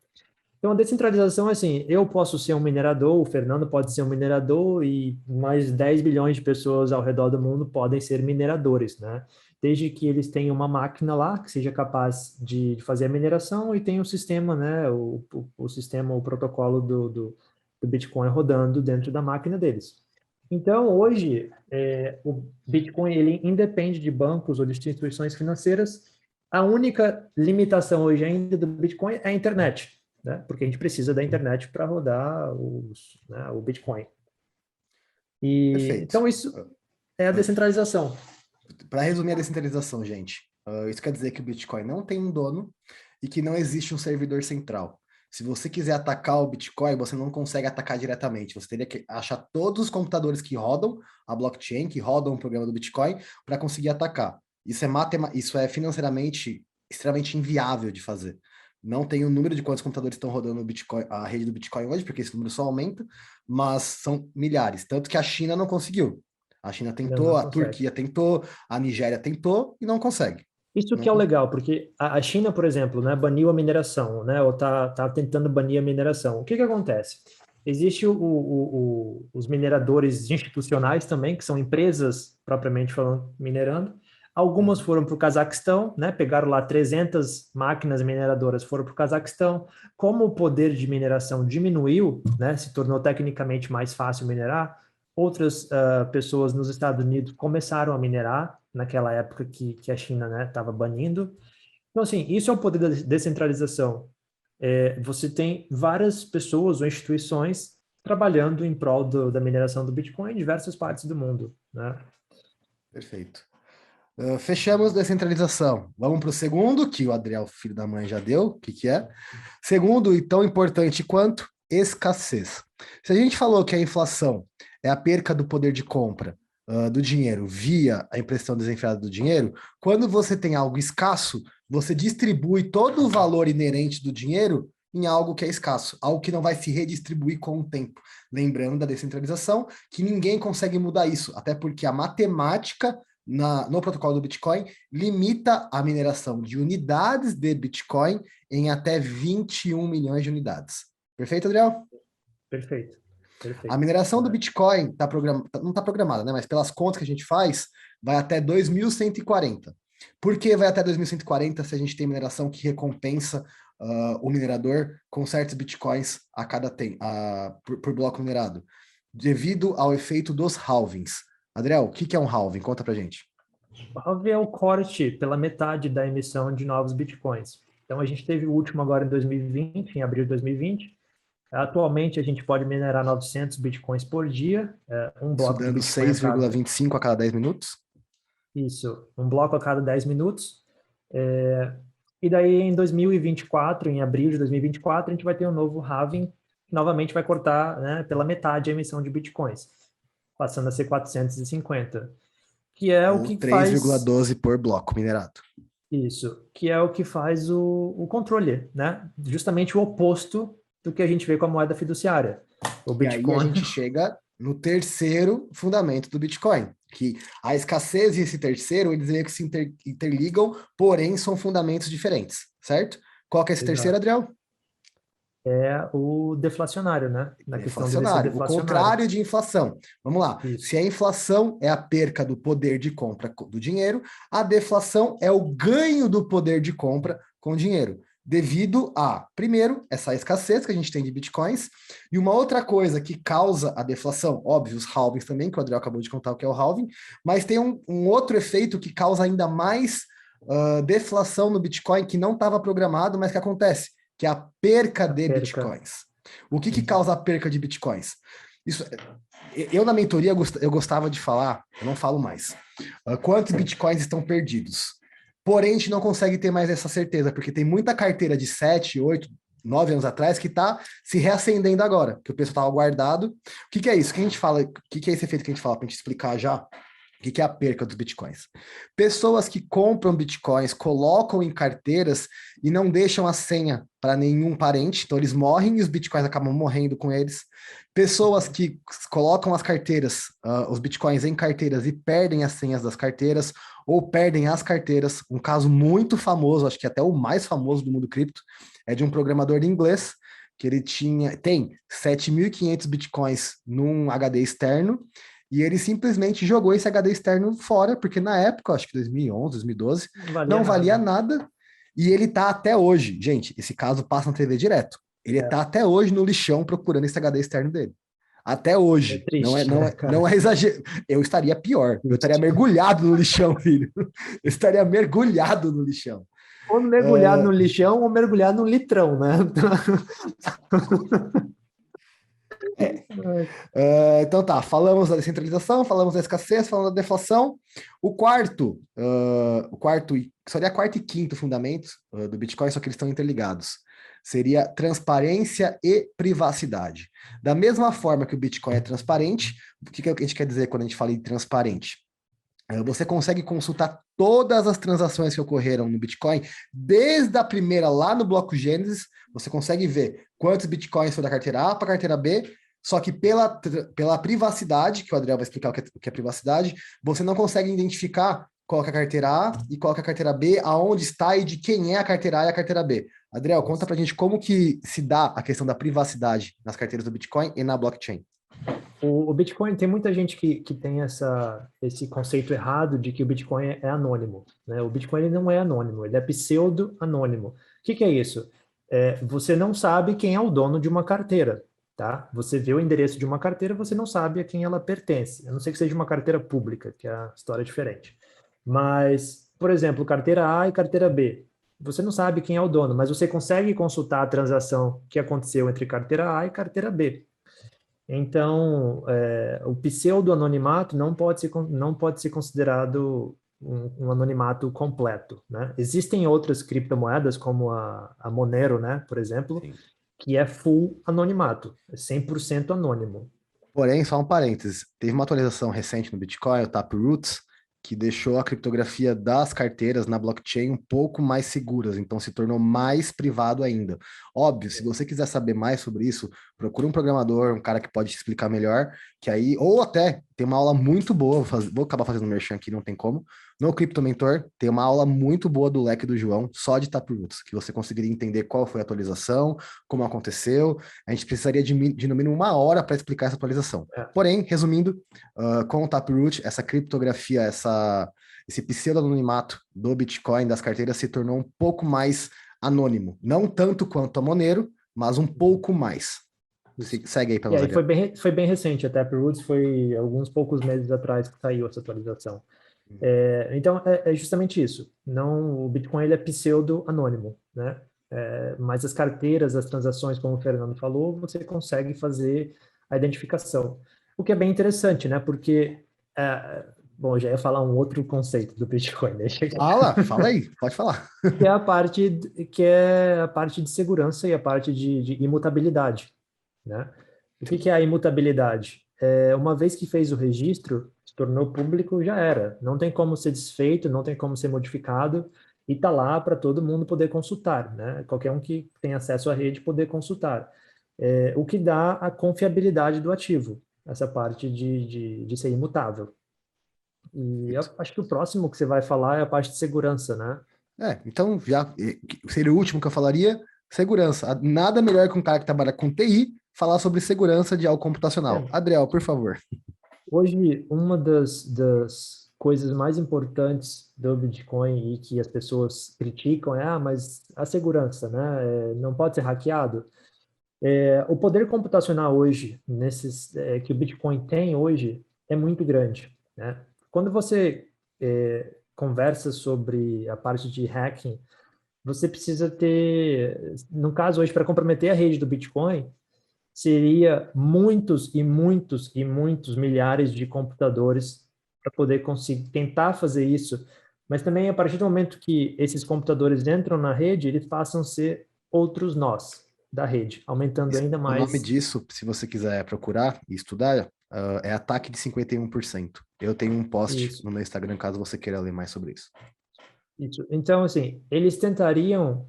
[SPEAKER 2] Então, a descentralização é assim, eu posso ser um minerador, o Fernando pode ser um minerador e mais 10 bilhões de pessoas ao redor do mundo podem ser mineradores, né? Desde que eles tenham uma máquina lá que seja capaz de fazer a mineração e tenha o sistema, né? O sistema, o protocolo do Bitcoin rodando dentro da máquina deles. Então, hoje, o Bitcoin, ele independe de bancos ou de instituições financeiras. A única limitação hoje ainda do Bitcoin é a internet, né? Porque a gente precisa da internet para rodar né, o Bitcoin.
[SPEAKER 1] Perfeito.
[SPEAKER 2] Então, isso é a descentralização.
[SPEAKER 1] Para resumir a descentralização, gente, isso quer dizer que o Bitcoin não tem um dono e que não existe um servidor central. Se você quiser atacar o Bitcoin, você não consegue atacar diretamente. Você teria que achar todos os computadores que rodam a blockchain, que rodam o programa do Bitcoin, para conseguir atacar. Isso é financeiramente extremamente inviável de fazer. Não tem o número de quantos computadores estão rodando o Bitcoin, a rede do Bitcoin hoje, porque esse número só aumenta, mas são milhares. Tanto que a China não conseguiu. A China tentou,
[SPEAKER 2] Não
[SPEAKER 1] a
[SPEAKER 2] consegue.
[SPEAKER 1] Turquia tentou, a Nigéria tentou e não consegue.
[SPEAKER 2] Isso
[SPEAKER 1] Não
[SPEAKER 2] que é o
[SPEAKER 1] consegue.
[SPEAKER 2] legal, porque a China, por exemplo, né, baniu a mineração, né, ou tá tentando banir a mineração. O que que acontece? Existe os mineradores institucionais também, que são empresas propriamente falando, minerando. Algumas foram para o Cazaquistão, né, pegaram lá 300 máquinas mineradoras, foram para o Cazaquistão. Como o poder de mineração diminuiu, né, se tornou tecnicamente mais fácil minerar, outras pessoas nos Estados Unidos começaram a minerar naquela época que a China estava banindo. Então, assim, isso é o poder da descentralização. Você tem várias pessoas ou instituições trabalhando em prol da mineração do Bitcoin em diversas partes do mundo, né?
[SPEAKER 1] Perfeito. Fechamos descentralização. Vamos para o segundo, que o Adriel, filho da mãe, já deu. O que é? Segundo, e tão importante quanto, escassez. Se a gente falou que a inflação é a perca do poder de compra do dinheiro via a impressão desenfreada do dinheiro, quando você tem algo escasso, você distribui todo o valor inerente do dinheiro em algo que é escasso, algo que não vai se redistribuir com o tempo. Lembrando da descentralização, que ninguém consegue mudar isso, até porque a matemática no protocolo do Bitcoin limita a mineração de unidades de Bitcoin em até 21 milhões de unidades. Perfeito, Adriel?
[SPEAKER 2] Perfeito,
[SPEAKER 1] A
[SPEAKER 2] perfeito.
[SPEAKER 1] mineração do Bitcoin não está programada, né? Mas pelas contas que a gente faz, vai até 2140. Por que vai até 2140 se a gente tem mineração que recompensa o minerador com certos bitcoins a cada por bloco minerado? Devido ao efeito dos halvings. Adriel, o que é um halving? Conta pra gente.
[SPEAKER 2] O halving é o corte pela metade da emissão de novos bitcoins. Então, a gente teve o último agora em 2020, em abril de 2020. Atualmente, a gente pode minerar 900 bitcoins por dia, um
[SPEAKER 1] Isso
[SPEAKER 2] bloco de
[SPEAKER 1] dando
[SPEAKER 2] bitcoin a cada...
[SPEAKER 1] 6,25 a cada 10 minutos?
[SPEAKER 2] Isso, um bloco a cada 10 minutos. E daí, em 2024, em abril de 2024, a gente vai ter um novo halving, que novamente vai cortar, né, pela metade a emissão de bitcoins, passando a ser 450, que é o
[SPEAKER 1] Ou
[SPEAKER 2] que faz
[SPEAKER 1] 3,12 por bloco minerado.
[SPEAKER 2] isso, que é o que faz o controle, né? Justamente o oposto do que a gente vê com a moeda fiduciária. O
[SPEAKER 1] E aí a
[SPEAKER 2] Bitcoin.
[SPEAKER 1] gente chega no terceiro fundamento do Bitcoin, que a escassez e esse terceiro, eles meio que se interligam, porém são fundamentos diferentes, certo? Qual que é esse terceiro,
[SPEAKER 2] Exato.
[SPEAKER 1] Adriel?
[SPEAKER 2] É o deflacionário, né? Na questão dele ser
[SPEAKER 1] Deflacionário, o
[SPEAKER 2] deflacionário.
[SPEAKER 1] contrário de inflação. Vamos lá.
[SPEAKER 2] Isso.
[SPEAKER 1] Se a inflação é a perca do poder de compra do dinheiro, a deflação é o ganho do poder de compra com dinheiro. Devido a, primeiro, essa escassez que a gente tem de bitcoins, e uma outra coisa que causa a deflação, óbvio, os halvings também, que o Adriel acabou de contar o que é o halving, mas tem um outro efeito que causa ainda mais deflação no Bitcoin que não estava programado, mas que acontece, que é a perca de
[SPEAKER 2] Perca.
[SPEAKER 1] bitcoins. O que causa a perca de bitcoins? Isso, eu na mentoria eu gostava de falar, eu não falo mais, quantos bitcoins estão perdidos. Porém, a gente não consegue ter mais essa certeza, porque tem muita carteira de 7, 8, 9 anos atrás que está se reacendendo agora, que o pessoal estava guardado. O que é isso? O que a gente fala? O que é esse efeito que a gente fala para a gente explicar já? que é a perca dos bitcoins? Pessoas que compram bitcoins, colocam em carteiras e não deixam a senha para nenhum parente, então eles morrem e os bitcoins acabam morrendo com eles. Pessoas que colocam as carteiras, os bitcoins em carteiras e perdem as senhas das carteiras, ou perdem as carteiras. Um caso muito famoso, acho que até o mais famoso do mundo cripto, é de um programador de inglês, que ele tem 7.500 bitcoins num HD externo, e ele simplesmente jogou esse HD externo fora, porque na época, acho que 2011, 2012, não valia nada, e ele tá até hoje. Gente, esse caso passa na TV direto. Ele tá até hoje no lixão procurando esse HD externo dele. Até hoje.
[SPEAKER 2] Triste,
[SPEAKER 1] não é exagero. Eu estaria pior. Eu estaria mergulhado no lixão, filho. Eu estaria mergulhado no lixão.
[SPEAKER 2] Ou mergulhado no lixão ou mergulhado no litrão, né?
[SPEAKER 1] Então tá, falamos da descentralização, falamos da escassez, falamos da deflação. O quarto, seria quarto e quinto fundamentos do Bitcoin, só que eles estão interligados. Seria transparência e privacidade. Da mesma forma que o Bitcoin é transparente, o que a gente quer dizer quando a gente fala em transparente? Você consegue consultar todas as transações que ocorreram no Bitcoin, desde a primeira lá no bloco Gênesis, você consegue ver quantos Bitcoins foi da carteira A para a carteira B, só que pela privacidade, que o Adriel vai explicar o que é privacidade, você não consegue identificar qual é a carteira A e qual é a carteira B, aonde está e de quem é a carteira A e a carteira B. Adriel, conta pra gente como que se dá a questão da privacidade nas carteiras do Bitcoin e na blockchain.
[SPEAKER 2] O Bitcoin, tem muita gente que tem esse conceito errado de que o Bitcoin é anônimo, né? O Bitcoin ele não é anônimo, ele é pseudo-anônimo. O que é isso? Você não sabe quem é o dono de uma carteira, tá? Você vê o endereço de uma carteira, você não sabe a quem ela pertence, a não ser que seja uma carteira pública, que a história é diferente. Mas, por exemplo, carteira A e carteira B, você não sabe quem é o dono, mas você consegue consultar a transação que aconteceu entre carteira A e carteira B. Então, o pseudo-anonimato não pode ser considerado um anonimato completo, né? Existem outras criptomoedas, como a Monero, né, por exemplo, Sim. que é full anonimato, é 100% anônimo.
[SPEAKER 1] Porém, só um parênteses, teve uma atualização recente no Bitcoin, o Taproot, que deixou a criptografia das carteiras na blockchain um pouco mais seguras, então se tornou mais privado ainda. Óbvio, se você quiser saber mais sobre isso, procure um programador, um cara que pode te explicar melhor, que aí, ou até, tem uma aula muito boa, vou acabar fazendo merchan aqui, não tem como, no Crypto Mentor, tem uma aula muito boa do leque do João, só de Taproot, que você conseguiria entender qual foi a atualização, como aconteceu. A gente precisaria de no mínimo 1 hora para explicar essa atualização. Porém, resumindo, com o Taproot, essa criptografia, esse pseudo-anonimato do Bitcoin, das carteiras, se tornou um pouco mais anônimo. Não tanto quanto a Monero, mas um pouco mais. Segue aí para nós.
[SPEAKER 2] Foi bem recente, a Taproot foi alguns poucos meses atrás que saiu essa atualização. Então, é justamente isso. O Bitcoin ele é pseudo-anônimo, né? Mas as carteiras, as transações, como o Fernando falou, você consegue fazer a identificação. O que é bem interessante, né? Porque, bom, já ia falar um outro conceito do Bitcoin.
[SPEAKER 1] Fala aí, pode falar.
[SPEAKER 2] Que é a parte de segurança e a parte de imutabilidade, né? O que é a imutabilidade? Uma vez que fez o registro, se tornou público, já era. Não tem como ser desfeito, não tem como ser modificado, e está lá para todo mundo poder consultar, né? Qualquer um que tem acesso à rede poder consultar. O que dá a confiabilidade do ativo, essa parte de ser imutável. E eu acho que o próximo que você vai falar é a parte de segurança, né?
[SPEAKER 1] Então já seria o último que eu falaria, segurança. Nada melhor que um cara que trabalha com TI falar sobre segurança de algo computacional. Adriel, por favor.
[SPEAKER 2] Hoje, uma das coisas mais importantes do Bitcoin e que as pessoas criticam mas a segurança, né? Não pode ser hackeado. O poder computacional hoje, que o Bitcoin tem hoje, é muito grande, né? Quando você conversa sobre a parte de hacking, você precisa ter, no caso hoje, para comprometer a rede do Bitcoin, seria muitos e muitos e muitos milhares de computadores para poder conseguir tentar fazer isso, mas também a partir do momento que esses computadores entram na rede, eles passam a ser outros nós da rede, aumentando ainda mais.
[SPEAKER 1] O nome disso, se você quiser procurar e estudar, é ataque de 51%. Eu tenho um post
[SPEAKER 2] Isso,
[SPEAKER 1] no meu Instagram, caso você queira ler mais sobre isso.
[SPEAKER 2] isso. Então, assim, eles tentariam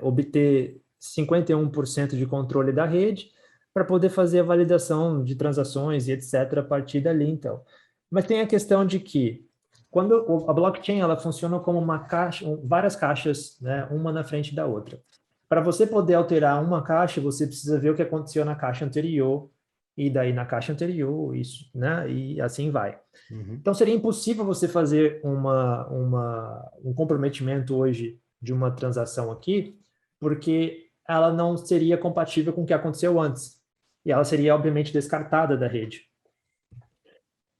[SPEAKER 2] obter 51% de controle da rede para poder fazer a validação de transações e etc. a partir dali, então. Mas tem a questão de que quando a blockchain ela funciona como uma caixa, várias caixas, né, uma na frente da outra. Para você poder alterar uma caixa, você precisa ver o que aconteceu na caixa anterior e daí na caixa anterior, isso, né? E assim vai.
[SPEAKER 1] Uhum.
[SPEAKER 2] Então, seria impossível você fazer um comprometimento hoje de uma transação aqui, porque ela não seria compatível com o que aconteceu antes. E ela seria, obviamente, descartada da rede.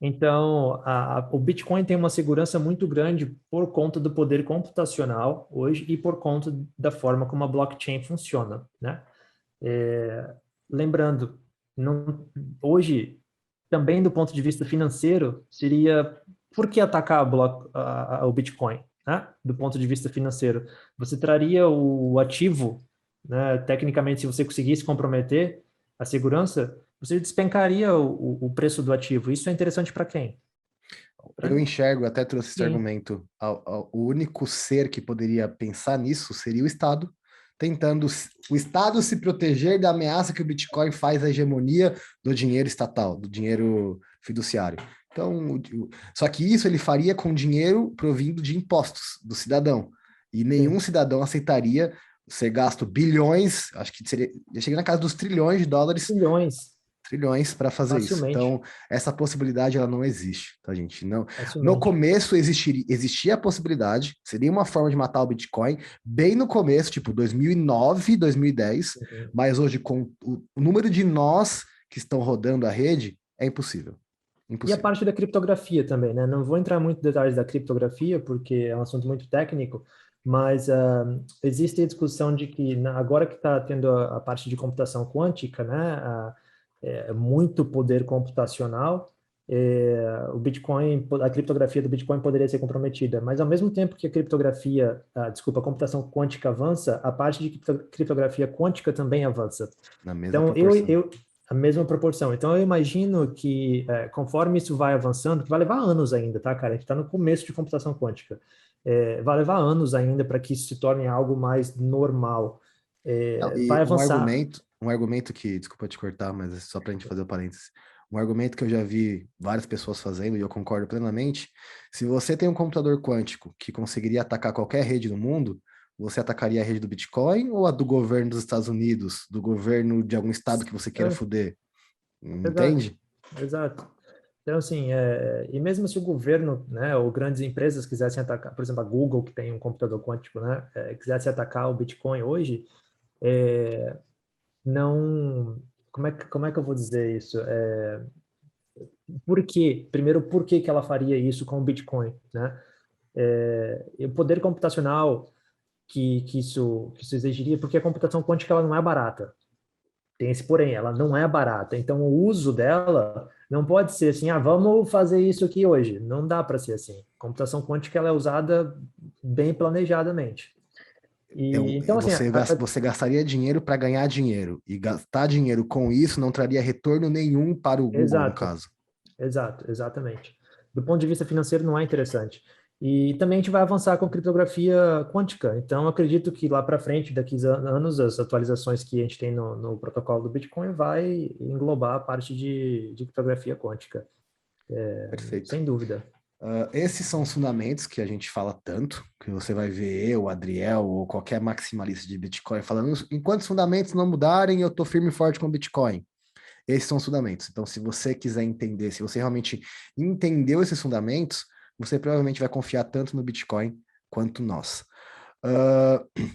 [SPEAKER 2] Então, o Bitcoin tem uma segurança muito grande por conta do poder computacional hoje e por conta da forma como a blockchain funciona, né? Lembrando, não, hoje, também do ponto de vista financeiro, seria por que atacar o Bitcoin, né? Do ponto de vista financeiro. Você traria o ativo, né? Tecnicamente, se você conseguisse comprometer a segurança, você despencaria o preço do ativo. Isso é interessante para quem?
[SPEAKER 1] Eu
[SPEAKER 2] Pra
[SPEAKER 1] enxergo, até trouxe esse
[SPEAKER 2] quem?
[SPEAKER 1] argumento, o único ser que poderia pensar nisso seria o Estado, tentando o Estado se proteger da ameaça que o Bitcoin faz à hegemonia do dinheiro estatal, do dinheiro fiduciário. Então, só que isso ele faria com dinheiro provindo de impostos do cidadão. E nenhum
[SPEAKER 2] Sim,
[SPEAKER 1] cidadão aceitaria ser gasto bilhões, acho que seria, já cheguei na casa dos trilhões de dólares,
[SPEAKER 2] bilhões,
[SPEAKER 1] trilhões para fazer isso.
[SPEAKER 2] facilmente,
[SPEAKER 1] Então, essa possibilidade ela não existe, tá, gente? Não. No
[SPEAKER 2] facilmente.
[SPEAKER 1] começo existia a possibilidade, seria uma forma de matar o Bitcoin, bem no começo, tipo 2009, 2010,
[SPEAKER 2] Uhum.
[SPEAKER 1] mas hoje com o número de nós que estão rodando a rede, é impossível.
[SPEAKER 2] E a
[SPEAKER 1] Impossível.
[SPEAKER 2] parte da criptografia também, né? Não vou entrar muito em detalhes da criptografia, porque é um assunto muito técnico, mas existe a discussão de que, agora que está tendo a parte de computação quântica, né? Muito poder computacional, o Bitcoin, a criptografia do Bitcoin poderia ser comprometida, mas ao mesmo tempo que a criptografia, desculpa, a computação quântica avança, a parte de criptografia quântica também avança.
[SPEAKER 1] Na mesma
[SPEAKER 2] Então,
[SPEAKER 1] proporção.
[SPEAKER 2] a mesma proporção. Então, eu imagino que, conforme isso vai avançando, que vai levar anos ainda, tá, cara? A gente está no começo de computação quântica. Vai levar anos ainda para que isso se torne algo mais normal.
[SPEAKER 1] Não, e
[SPEAKER 2] Vai avançar.
[SPEAKER 1] um argumento que, desculpa te cortar, mas é só para a gente fazer o parênteses. Um argumento que eu já vi várias pessoas fazendo, e eu concordo plenamente, se você tem um computador quântico que conseguiria atacar qualquer rede no mundo, você atacaria a rede do Bitcoin ou a do governo dos Estados Unidos, do governo de algum estado que você queira
[SPEAKER 2] É,
[SPEAKER 1] foder?
[SPEAKER 2] exato,
[SPEAKER 1] Entende?
[SPEAKER 2] exato. Então, assim, e mesmo se o governo, né, ou grandes empresas quisessem atacar, por exemplo, a Google, que tem um computador quântico, né, quisesse atacar o Bitcoin hoje, não, como é que eu vou dizer isso? Por quê? Primeiro, por que que ela faria isso com o Bitcoin, né? E o poder computacional que isso exigiria, porque a computação quântica ela não é barata. Tem esse porém, ela não é barata. Então, o uso dela não pode ser assim, vamos fazer isso aqui hoje. Não dá para ser assim. A computação quântica ela é usada bem planejadamente. E então, assim,
[SPEAKER 1] Você gastaria dinheiro para ganhar dinheiro, e gastar dinheiro com isso não traria retorno nenhum para o Google, no
[SPEAKER 2] exato.
[SPEAKER 1] caso.
[SPEAKER 2] Exato, exatamente. Do ponto de vista financeiro, não é interessante. E também a gente vai avançar com criptografia quântica. Então, acredito que lá para frente, daqui a anos, as atualizações que a gente tem no protocolo do Bitcoin vai englobar a parte de criptografia quântica,
[SPEAKER 1] Perfeito.
[SPEAKER 2] sem dúvida.
[SPEAKER 1] Esses são os fundamentos que a gente fala tanto, que você vai ver eu, Adriel ou qualquer maximalista de Bitcoin falando, enquanto os fundamentos não mudarem, eu estou firme e forte com o Bitcoin. Esses são os fundamentos. Então, se você quiser entender, se você realmente entendeu esses fundamentos, você provavelmente vai confiar tanto no Bitcoin quanto nós. Uh,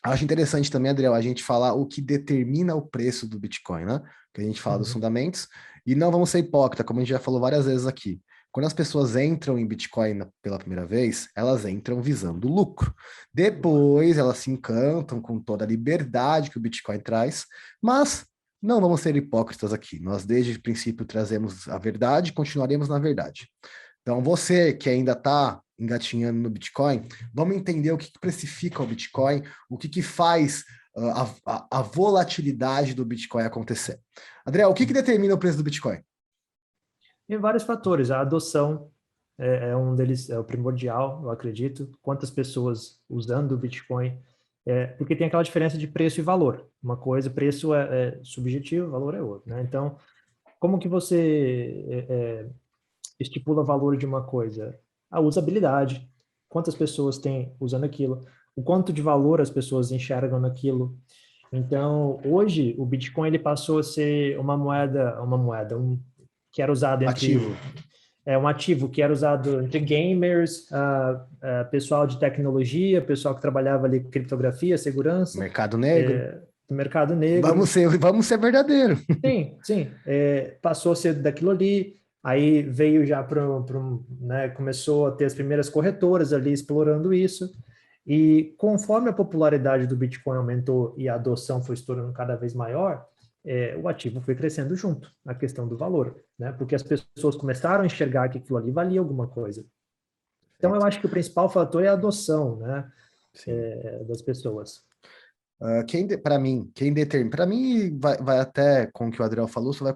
[SPEAKER 1] Acho interessante também, Adriel, a gente falar o que determina o preço do Bitcoin, né? Que a gente fala dos
[SPEAKER 2] Uhum.
[SPEAKER 1] fundamentos, e não vamos ser hipócritas, como a gente já falou várias vezes aqui. Quando as pessoas entram em Bitcoin pela primeira vez, elas entram visando lucro. Depois elas se encantam com toda a liberdade que o Bitcoin traz, mas não vamos ser hipócritas aqui. Nós, desde o princípio, trazemos a verdade e continuaremos na verdade. Então, você que ainda está engatinhando no Bitcoin, vamos entender o que precifica o Bitcoin, o que faz a volatilidade do Bitcoin acontecer. André, o que determina o preço do Bitcoin?
[SPEAKER 2] Em vários fatores. A adoção é um deles, é o primordial, eu acredito. Quantas pessoas usando o Bitcoin, porque tem aquela diferença de preço e valor. Uma coisa, preço é subjetivo, valor é outro, né? Então, como que você estipula valor de uma coisa? A usabilidade. Quantas pessoas têm usando aquilo? O quanto de valor as pessoas enxergam naquilo? Então, hoje, o Bitcoin ele passou a ser que era usado
[SPEAKER 1] Ativo.
[SPEAKER 2] um ativo que era usado entre gamers, pessoal de tecnologia, pessoal que trabalhava ali com criptografia, segurança,
[SPEAKER 1] Mercado negro.
[SPEAKER 2] do mercado negro.
[SPEAKER 1] Vamos ser verdadeiro.
[SPEAKER 2] Sim, sim, passou a ser daquilo ali, aí veio já né, começou a ter as primeiras corretoras ali explorando isso, e conforme a popularidade do Bitcoin aumentou e a adoção foi se tornando cada vez maior, o ativo foi crescendo junto, na questão do valor, né? Porque as pessoas começaram a enxergar que aquilo ali valia alguma coisa. Então, eu
[SPEAKER 1] Perfeito.
[SPEAKER 2] acho que o principal fator é a adoção, né,
[SPEAKER 1] Sim.
[SPEAKER 2] das pessoas.
[SPEAKER 1] Para mim, quem determina, para mim vai até com o que o Adriel falou, você vai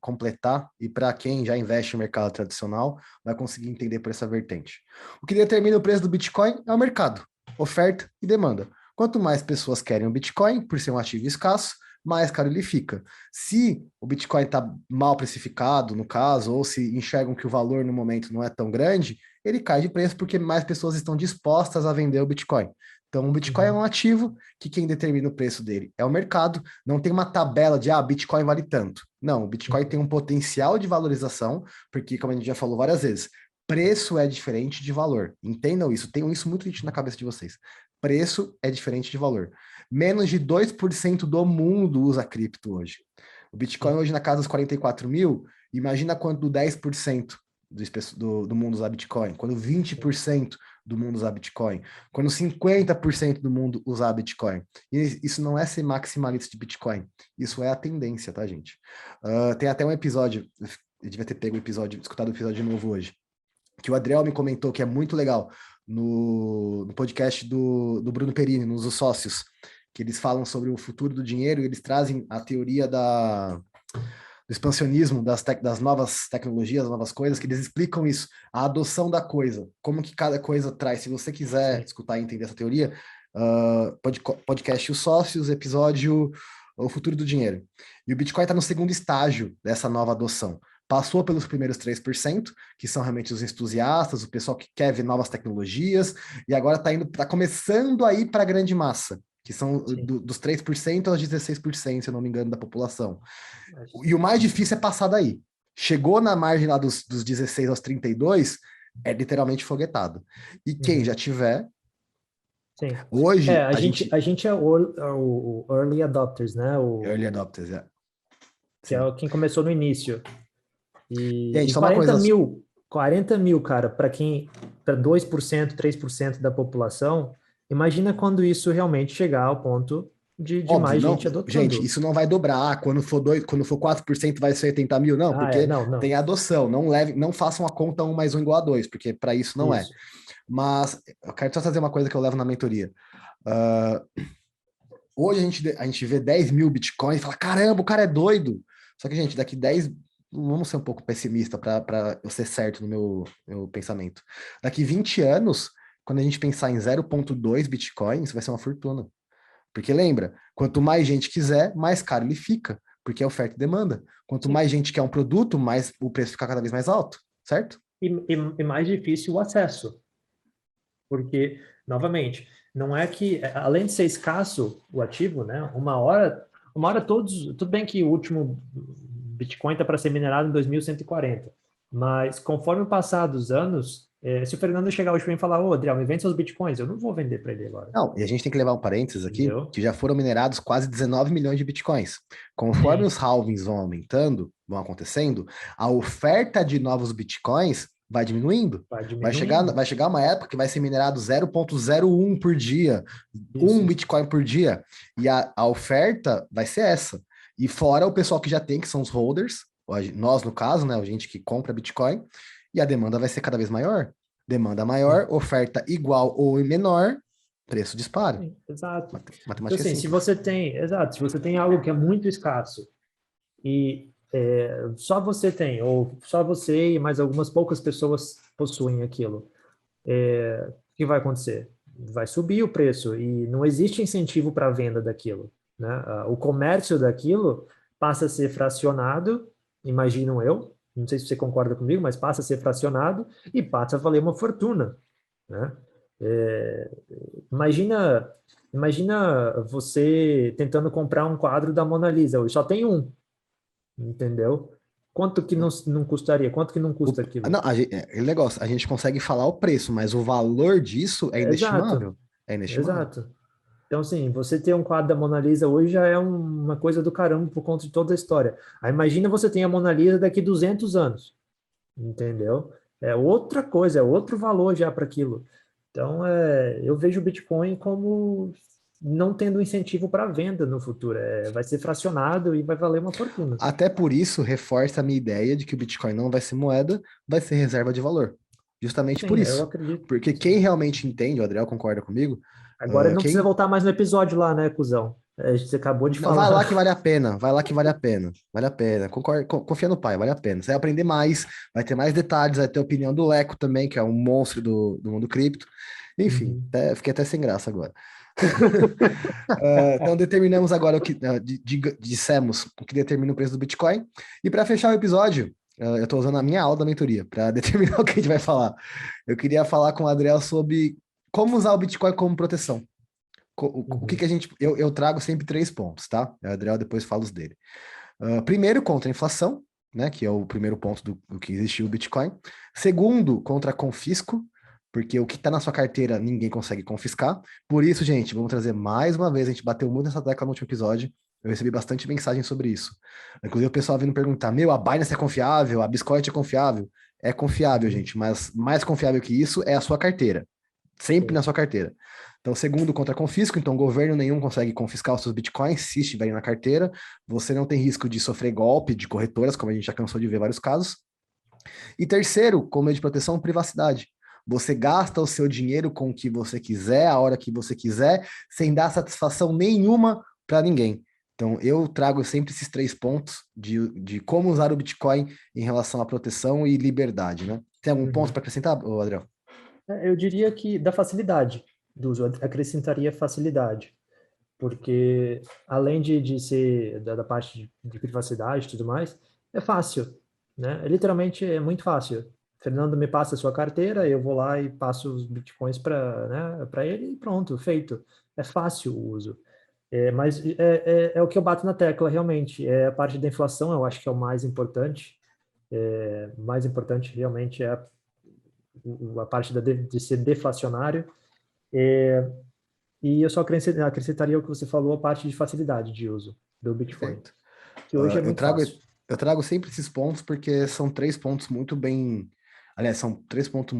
[SPEAKER 1] completar, e para quem já investe no mercado tradicional, vai conseguir entender por essa vertente. O que determina o preço do Bitcoin é o mercado, oferta e demanda. Quanto mais pessoas querem o Bitcoin, por ser um ativo escasso, mais caro ele fica. Se o Bitcoin está mal precificado, no caso, ou se enxergam que o valor no momento não é tão grande, ele cai de preço porque mais pessoas estão dispostas a vender o Bitcoin. Então, o Bitcoin é um
[SPEAKER 2] Uhum.
[SPEAKER 1] ativo que quem determina o preço dele é o mercado, não tem uma tabela de, Bitcoin vale tanto. Não, o Bitcoin tem um potencial de valorização, porque, como a gente já falou várias vezes, preço é diferente de valor. Entendam isso, tenham isso muito nítido na cabeça de vocês. Preço é diferente de valor. Menos de 2% do mundo usa cripto hoje. O Bitcoin hoje na casa dos 44 mil, imagina quanto 10% do mundo usa Bitcoin, quando 20% do mundo usar Bitcoin, quando 50% do mundo usar Bitcoin. E isso não é ser maximalista de Bitcoin, isso é a tendência, tá, gente? Tem até um episódio, eu devia ter pego o episódio, escutado o episódio de novo hoje, que o Adriel me comentou que é muito legal no podcast do Bruno Perini, nos Os Sócios, que eles falam sobre o futuro do dinheiro e eles trazem a teoria do expansionismo, das novas tecnologias, novas coisas, que eles explicam isso, a adoção da coisa, como que cada coisa traz. Se você quiser
[SPEAKER 2] Sim.
[SPEAKER 1] escutar e entender essa teoria, podcast Os Sócios, episódio O Futuro do Dinheiro. E o Bitcoin está no segundo estágio dessa nova adoção. Passou pelos primeiros 3%, que são realmente os entusiastas, o pessoal que quer ver novas tecnologias, e agora está começando a ir para a grande massa, que são dos 3% aos 16%, se eu não me engano, da população. E o mais difícil é passar daí. Chegou na margem lá dos 16 aos 32, é literalmente foguetado. E quem já
[SPEAKER 2] Uhum.
[SPEAKER 1] tiver,
[SPEAKER 2] Sim.
[SPEAKER 1] hoje
[SPEAKER 2] A gente é o early adopters, né?
[SPEAKER 1] early adopters,
[SPEAKER 2] Que
[SPEAKER 1] sim.
[SPEAKER 2] quem começou no início.
[SPEAKER 1] Gente,
[SPEAKER 2] E
[SPEAKER 1] só uma coisa,
[SPEAKER 2] 40 mil, cara, para 2%, 3% da população, imagina quando isso realmente chegar ao ponto de
[SPEAKER 1] óbvio,
[SPEAKER 2] mais
[SPEAKER 1] não,
[SPEAKER 2] gente
[SPEAKER 1] gente,
[SPEAKER 2] adotando.
[SPEAKER 1] isso não vai dobrar. Quando for 4% vai ser 80 mil, não, porque
[SPEAKER 2] Não,
[SPEAKER 1] tem
[SPEAKER 2] não.
[SPEAKER 1] adoção. Não façam a conta 1 mais 1 igual a 2, porque para isso não é.
[SPEAKER 2] Isso.
[SPEAKER 1] Mas eu quero só fazer uma coisa que eu levo na mentoria. Hoje a gente vê 10 mil bitcoins e fala: caramba, o cara é doido. Só que, gente, daqui 10. Vamos ser um pouco pessimista para eu ser certo no meu pensamento. Daqui 20 anos, quando a gente pensar em 0,2 bitcoins, vai ser uma fortuna. Porque lembra, quanto mais gente quiser, mais caro ele fica, porque é oferta e demanda. Quanto
[SPEAKER 2] Sim.
[SPEAKER 1] mais gente quer um produto, mais o preço fica cada vez mais alto, certo?
[SPEAKER 2] E mais difícil o acesso. Porque, novamente, não é que, além de ser escasso o ativo, né? Uma hora todos. Tudo bem que o último Bitcoin está para ser minerado em 2140, mas conforme o passar dos anos, se o Fernando chegar hoje para mim e falar, ô, Adriel, me vende seus Bitcoins, eu não vou vender para ele agora.
[SPEAKER 1] Não, e a gente tem que levar um parênteses aqui,
[SPEAKER 2] Entendeu?
[SPEAKER 1] que já foram minerados quase 19 milhões de bitcoins. Conforme
[SPEAKER 2] Sim,
[SPEAKER 1] os halvings vão aumentando, vão acontecendo, a oferta de novos bitcoins vai diminuindo.
[SPEAKER 2] vai
[SPEAKER 1] Vai
[SPEAKER 2] diminuindo.
[SPEAKER 1] chegar uma época que vai ser minerado 0,01 por dia, um
[SPEAKER 2] Isso.
[SPEAKER 1] bitcoin por dia, e a oferta vai ser essa. E fora o pessoal que já tem, que são os holders, nós no caso, né, a gente que compra bitcoin, e a demanda vai ser cada vez maior. Demanda maior,
[SPEAKER 2] Sim.
[SPEAKER 1] oferta igual ou menor, preço dispara.
[SPEAKER 2] Sim, exato. Então,
[SPEAKER 1] Matemática é
[SPEAKER 2] assim, se
[SPEAKER 1] simples.
[SPEAKER 2] você tem, exato, se você tem algo que é muito escasso e só você tem, ou só você e mais algumas poucas pessoas possuem aquilo. O que vai acontecer? Vai subir o preço e não existe incentivo para a venda daquilo, né? O comércio daquilo passa a ser fracionado, imagino eu, não sei se você concorda comigo, mas passa a ser fracionado e passa a valer uma fortuna, né? É, imagina, imagina você tentando comprar um quadro da Mona Lisa, hoje só tem um, entendeu? Quanto que não custaria? Quanto que não custa aquilo?
[SPEAKER 1] Não, aquele negócio, a gente consegue falar o preço, mas o valor disso é
[SPEAKER 2] Exato,
[SPEAKER 1] inestimável. É inestimável.
[SPEAKER 2] exato. Então, assim, você ter um quadro da Mona Lisa hoje já é uma coisa do caramba por conta de toda a história. Aí imagina você tem a Mona Lisa daqui 200 anos, entendeu? É outra coisa, é outro valor já para aquilo. Então, eu vejo o Bitcoin como não tendo incentivo para venda no futuro. Vai ser fracionado e vai valer uma fortuna.
[SPEAKER 1] Até por isso, reforça a minha ideia de que o Bitcoin não vai ser moeda, vai ser reserva de valor. Justamente por
[SPEAKER 2] Sim, eu
[SPEAKER 1] isso.
[SPEAKER 2] acredito.
[SPEAKER 1] Porque quem
[SPEAKER 2] Sim.
[SPEAKER 1] realmente entende, o Adriel concorda comigo,
[SPEAKER 2] Agora não precisa
[SPEAKER 1] quem
[SPEAKER 2] voltar mais no episódio lá, né, cuzão? Você acabou de
[SPEAKER 1] não, vai lá que
[SPEAKER 2] falar.
[SPEAKER 1] vale a pena, vai lá que vale a pena, vale a pena. Concorda, confia no pai, vale a pena. Você vai aprender mais, vai ter mais detalhes, vai ter a opinião do Leco também, que é um monstro do mundo cripto. Enfim,
[SPEAKER 2] Uhum.
[SPEAKER 1] fiquei até sem graça agora. Então determinamos agora o que dissemos o que determina o preço do Bitcoin. E para fechar o episódio, eu estou usando a minha aula da mentoria para determinar o que a gente vai falar. Eu queria falar com o Adriel sobre como usar o Bitcoin como proteção. O que
[SPEAKER 2] Uhum.
[SPEAKER 1] a gente. Eu trago sempre 3 pontos, tá? O Adriel depois fala os dele. Primeiro, contra a inflação, né? Que é o primeiro ponto do que existiu o Bitcoin. Segundo, contra confisco, porque o que está na sua carteira ninguém consegue confiscar. Por isso, gente, vamos trazer mais uma vez. A gente bateu muito nessa tecla no último episódio. Eu recebi bastante mensagem sobre isso. Inclusive, o pessoal vindo perguntar: meu, a Binance é confiável? A Biscoit é confiável? É confiável,
[SPEAKER 2] Uhum.
[SPEAKER 1] gente, mas mais confiável que isso é a sua carteira. Sempre na
[SPEAKER 2] Sim.
[SPEAKER 1] sua carteira. Então, segundo, contra confisco, então governo nenhum consegue confiscar os seus bitcoins se estiverem na carteira. Você não tem risco de sofrer golpe de corretoras, como a gente já cansou de ver vários casos. E terceiro, como meio de proteção, privacidade. Você gasta o seu dinheiro com o que você quiser, a hora que você quiser, sem dar satisfação nenhuma para ninguém. Então, eu trago sempre esses 3 pontos de como usar o Bitcoin em relação à proteção e liberdade, né? Tem algum ponto
[SPEAKER 2] Uhum.
[SPEAKER 1] para acrescentar, Adriel?
[SPEAKER 2] Eu diria que da facilidade do uso, acrescentaria facilidade, porque além de ser da parte de privacidade e tudo mais, é fácil, né? Literalmente é muito fácil. Fernando me passa a sua carteira, eu vou lá e passo os bitcoins para, né, para ele e pronto, feito. É fácil o uso. Mas é o que eu bato na tecla, realmente. É a parte da inflação, eu acho que é o mais importante. Mais importante realmente é a parte de ser deflacionário. E eu só acrescentaria o que você falou, a parte de facilidade de uso do Bitcoin,
[SPEAKER 1] Perfeito.
[SPEAKER 2] que hoje é
[SPEAKER 1] Eu
[SPEAKER 2] muito
[SPEAKER 1] trago,
[SPEAKER 2] fácil.
[SPEAKER 1] eu trago sempre esses pontos porque são 3 pontos muito bem. Aliás, são 3 pontos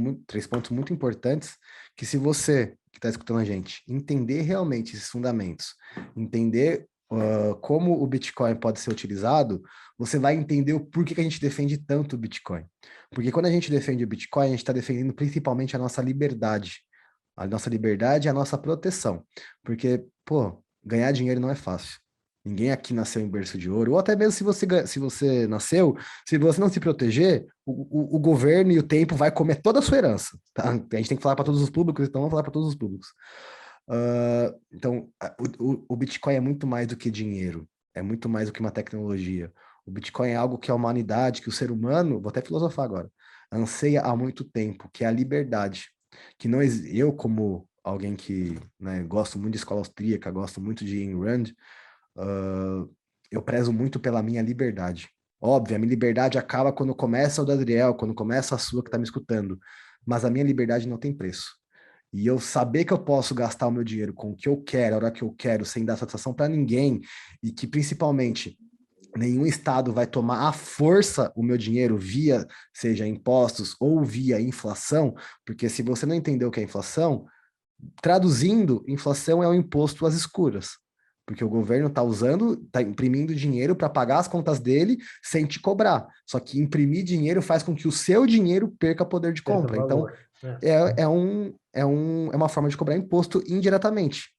[SPEAKER 1] muito importantes que, se você que está escutando a gente entender realmente esses fundamentos, entender como o Bitcoin pode ser utilizado, você vai entender o porquê que a gente defende tanto o Bitcoin. Porque quando a gente defende o Bitcoin, a gente está defendendo principalmente a nossa liberdade. A nossa liberdade e a nossa proteção. Porque, pô, ganhar dinheiro não é fácil. Ninguém aqui nasceu em berço de ouro, ou até mesmo se você nasceu, se você não se proteger, o governo e o tempo vai comer toda a sua herança, tá? A gente tem que falar para todos os públicos, então vamos falar para todos os públicos. Então, o Bitcoin é muito mais do que dinheiro, é muito mais do que uma tecnologia. O Bitcoin é algo que a humanidade, que o ser humano, vou até filosofar agora, anseia há muito tempo, que é a liberdade. Que não eu, como alguém que, né, gosto muito de escola austríaca, gosto muito de Ayn Rand, eu prezo muito pela minha liberdade. Óbvio, a minha liberdade acaba quando começa o do Adriel, quando começa a sua que está me escutando. Mas a minha liberdade não tem preço. E eu saber que eu posso gastar o meu dinheiro com o que eu quero, a hora que eu quero, sem dar satisfação para ninguém, e que principalmente nenhum estado vai tomar à força o meu dinheiro via, seja impostos ou via inflação, porque se você não entender o que é inflação, traduzindo, inflação é um imposto às escuras. Porque o governo está usando, está imprimindo dinheiro para pagar as contas dele sem te cobrar. Só que imprimir dinheiro faz com que o seu dinheiro perca poder de
[SPEAKER 2] Perca
[SPEAKER 1] compra. Então,
[SPEAKER 2] valor. É,
[SPEAKER 1] é uma forma de cobrar imposto indiretamente.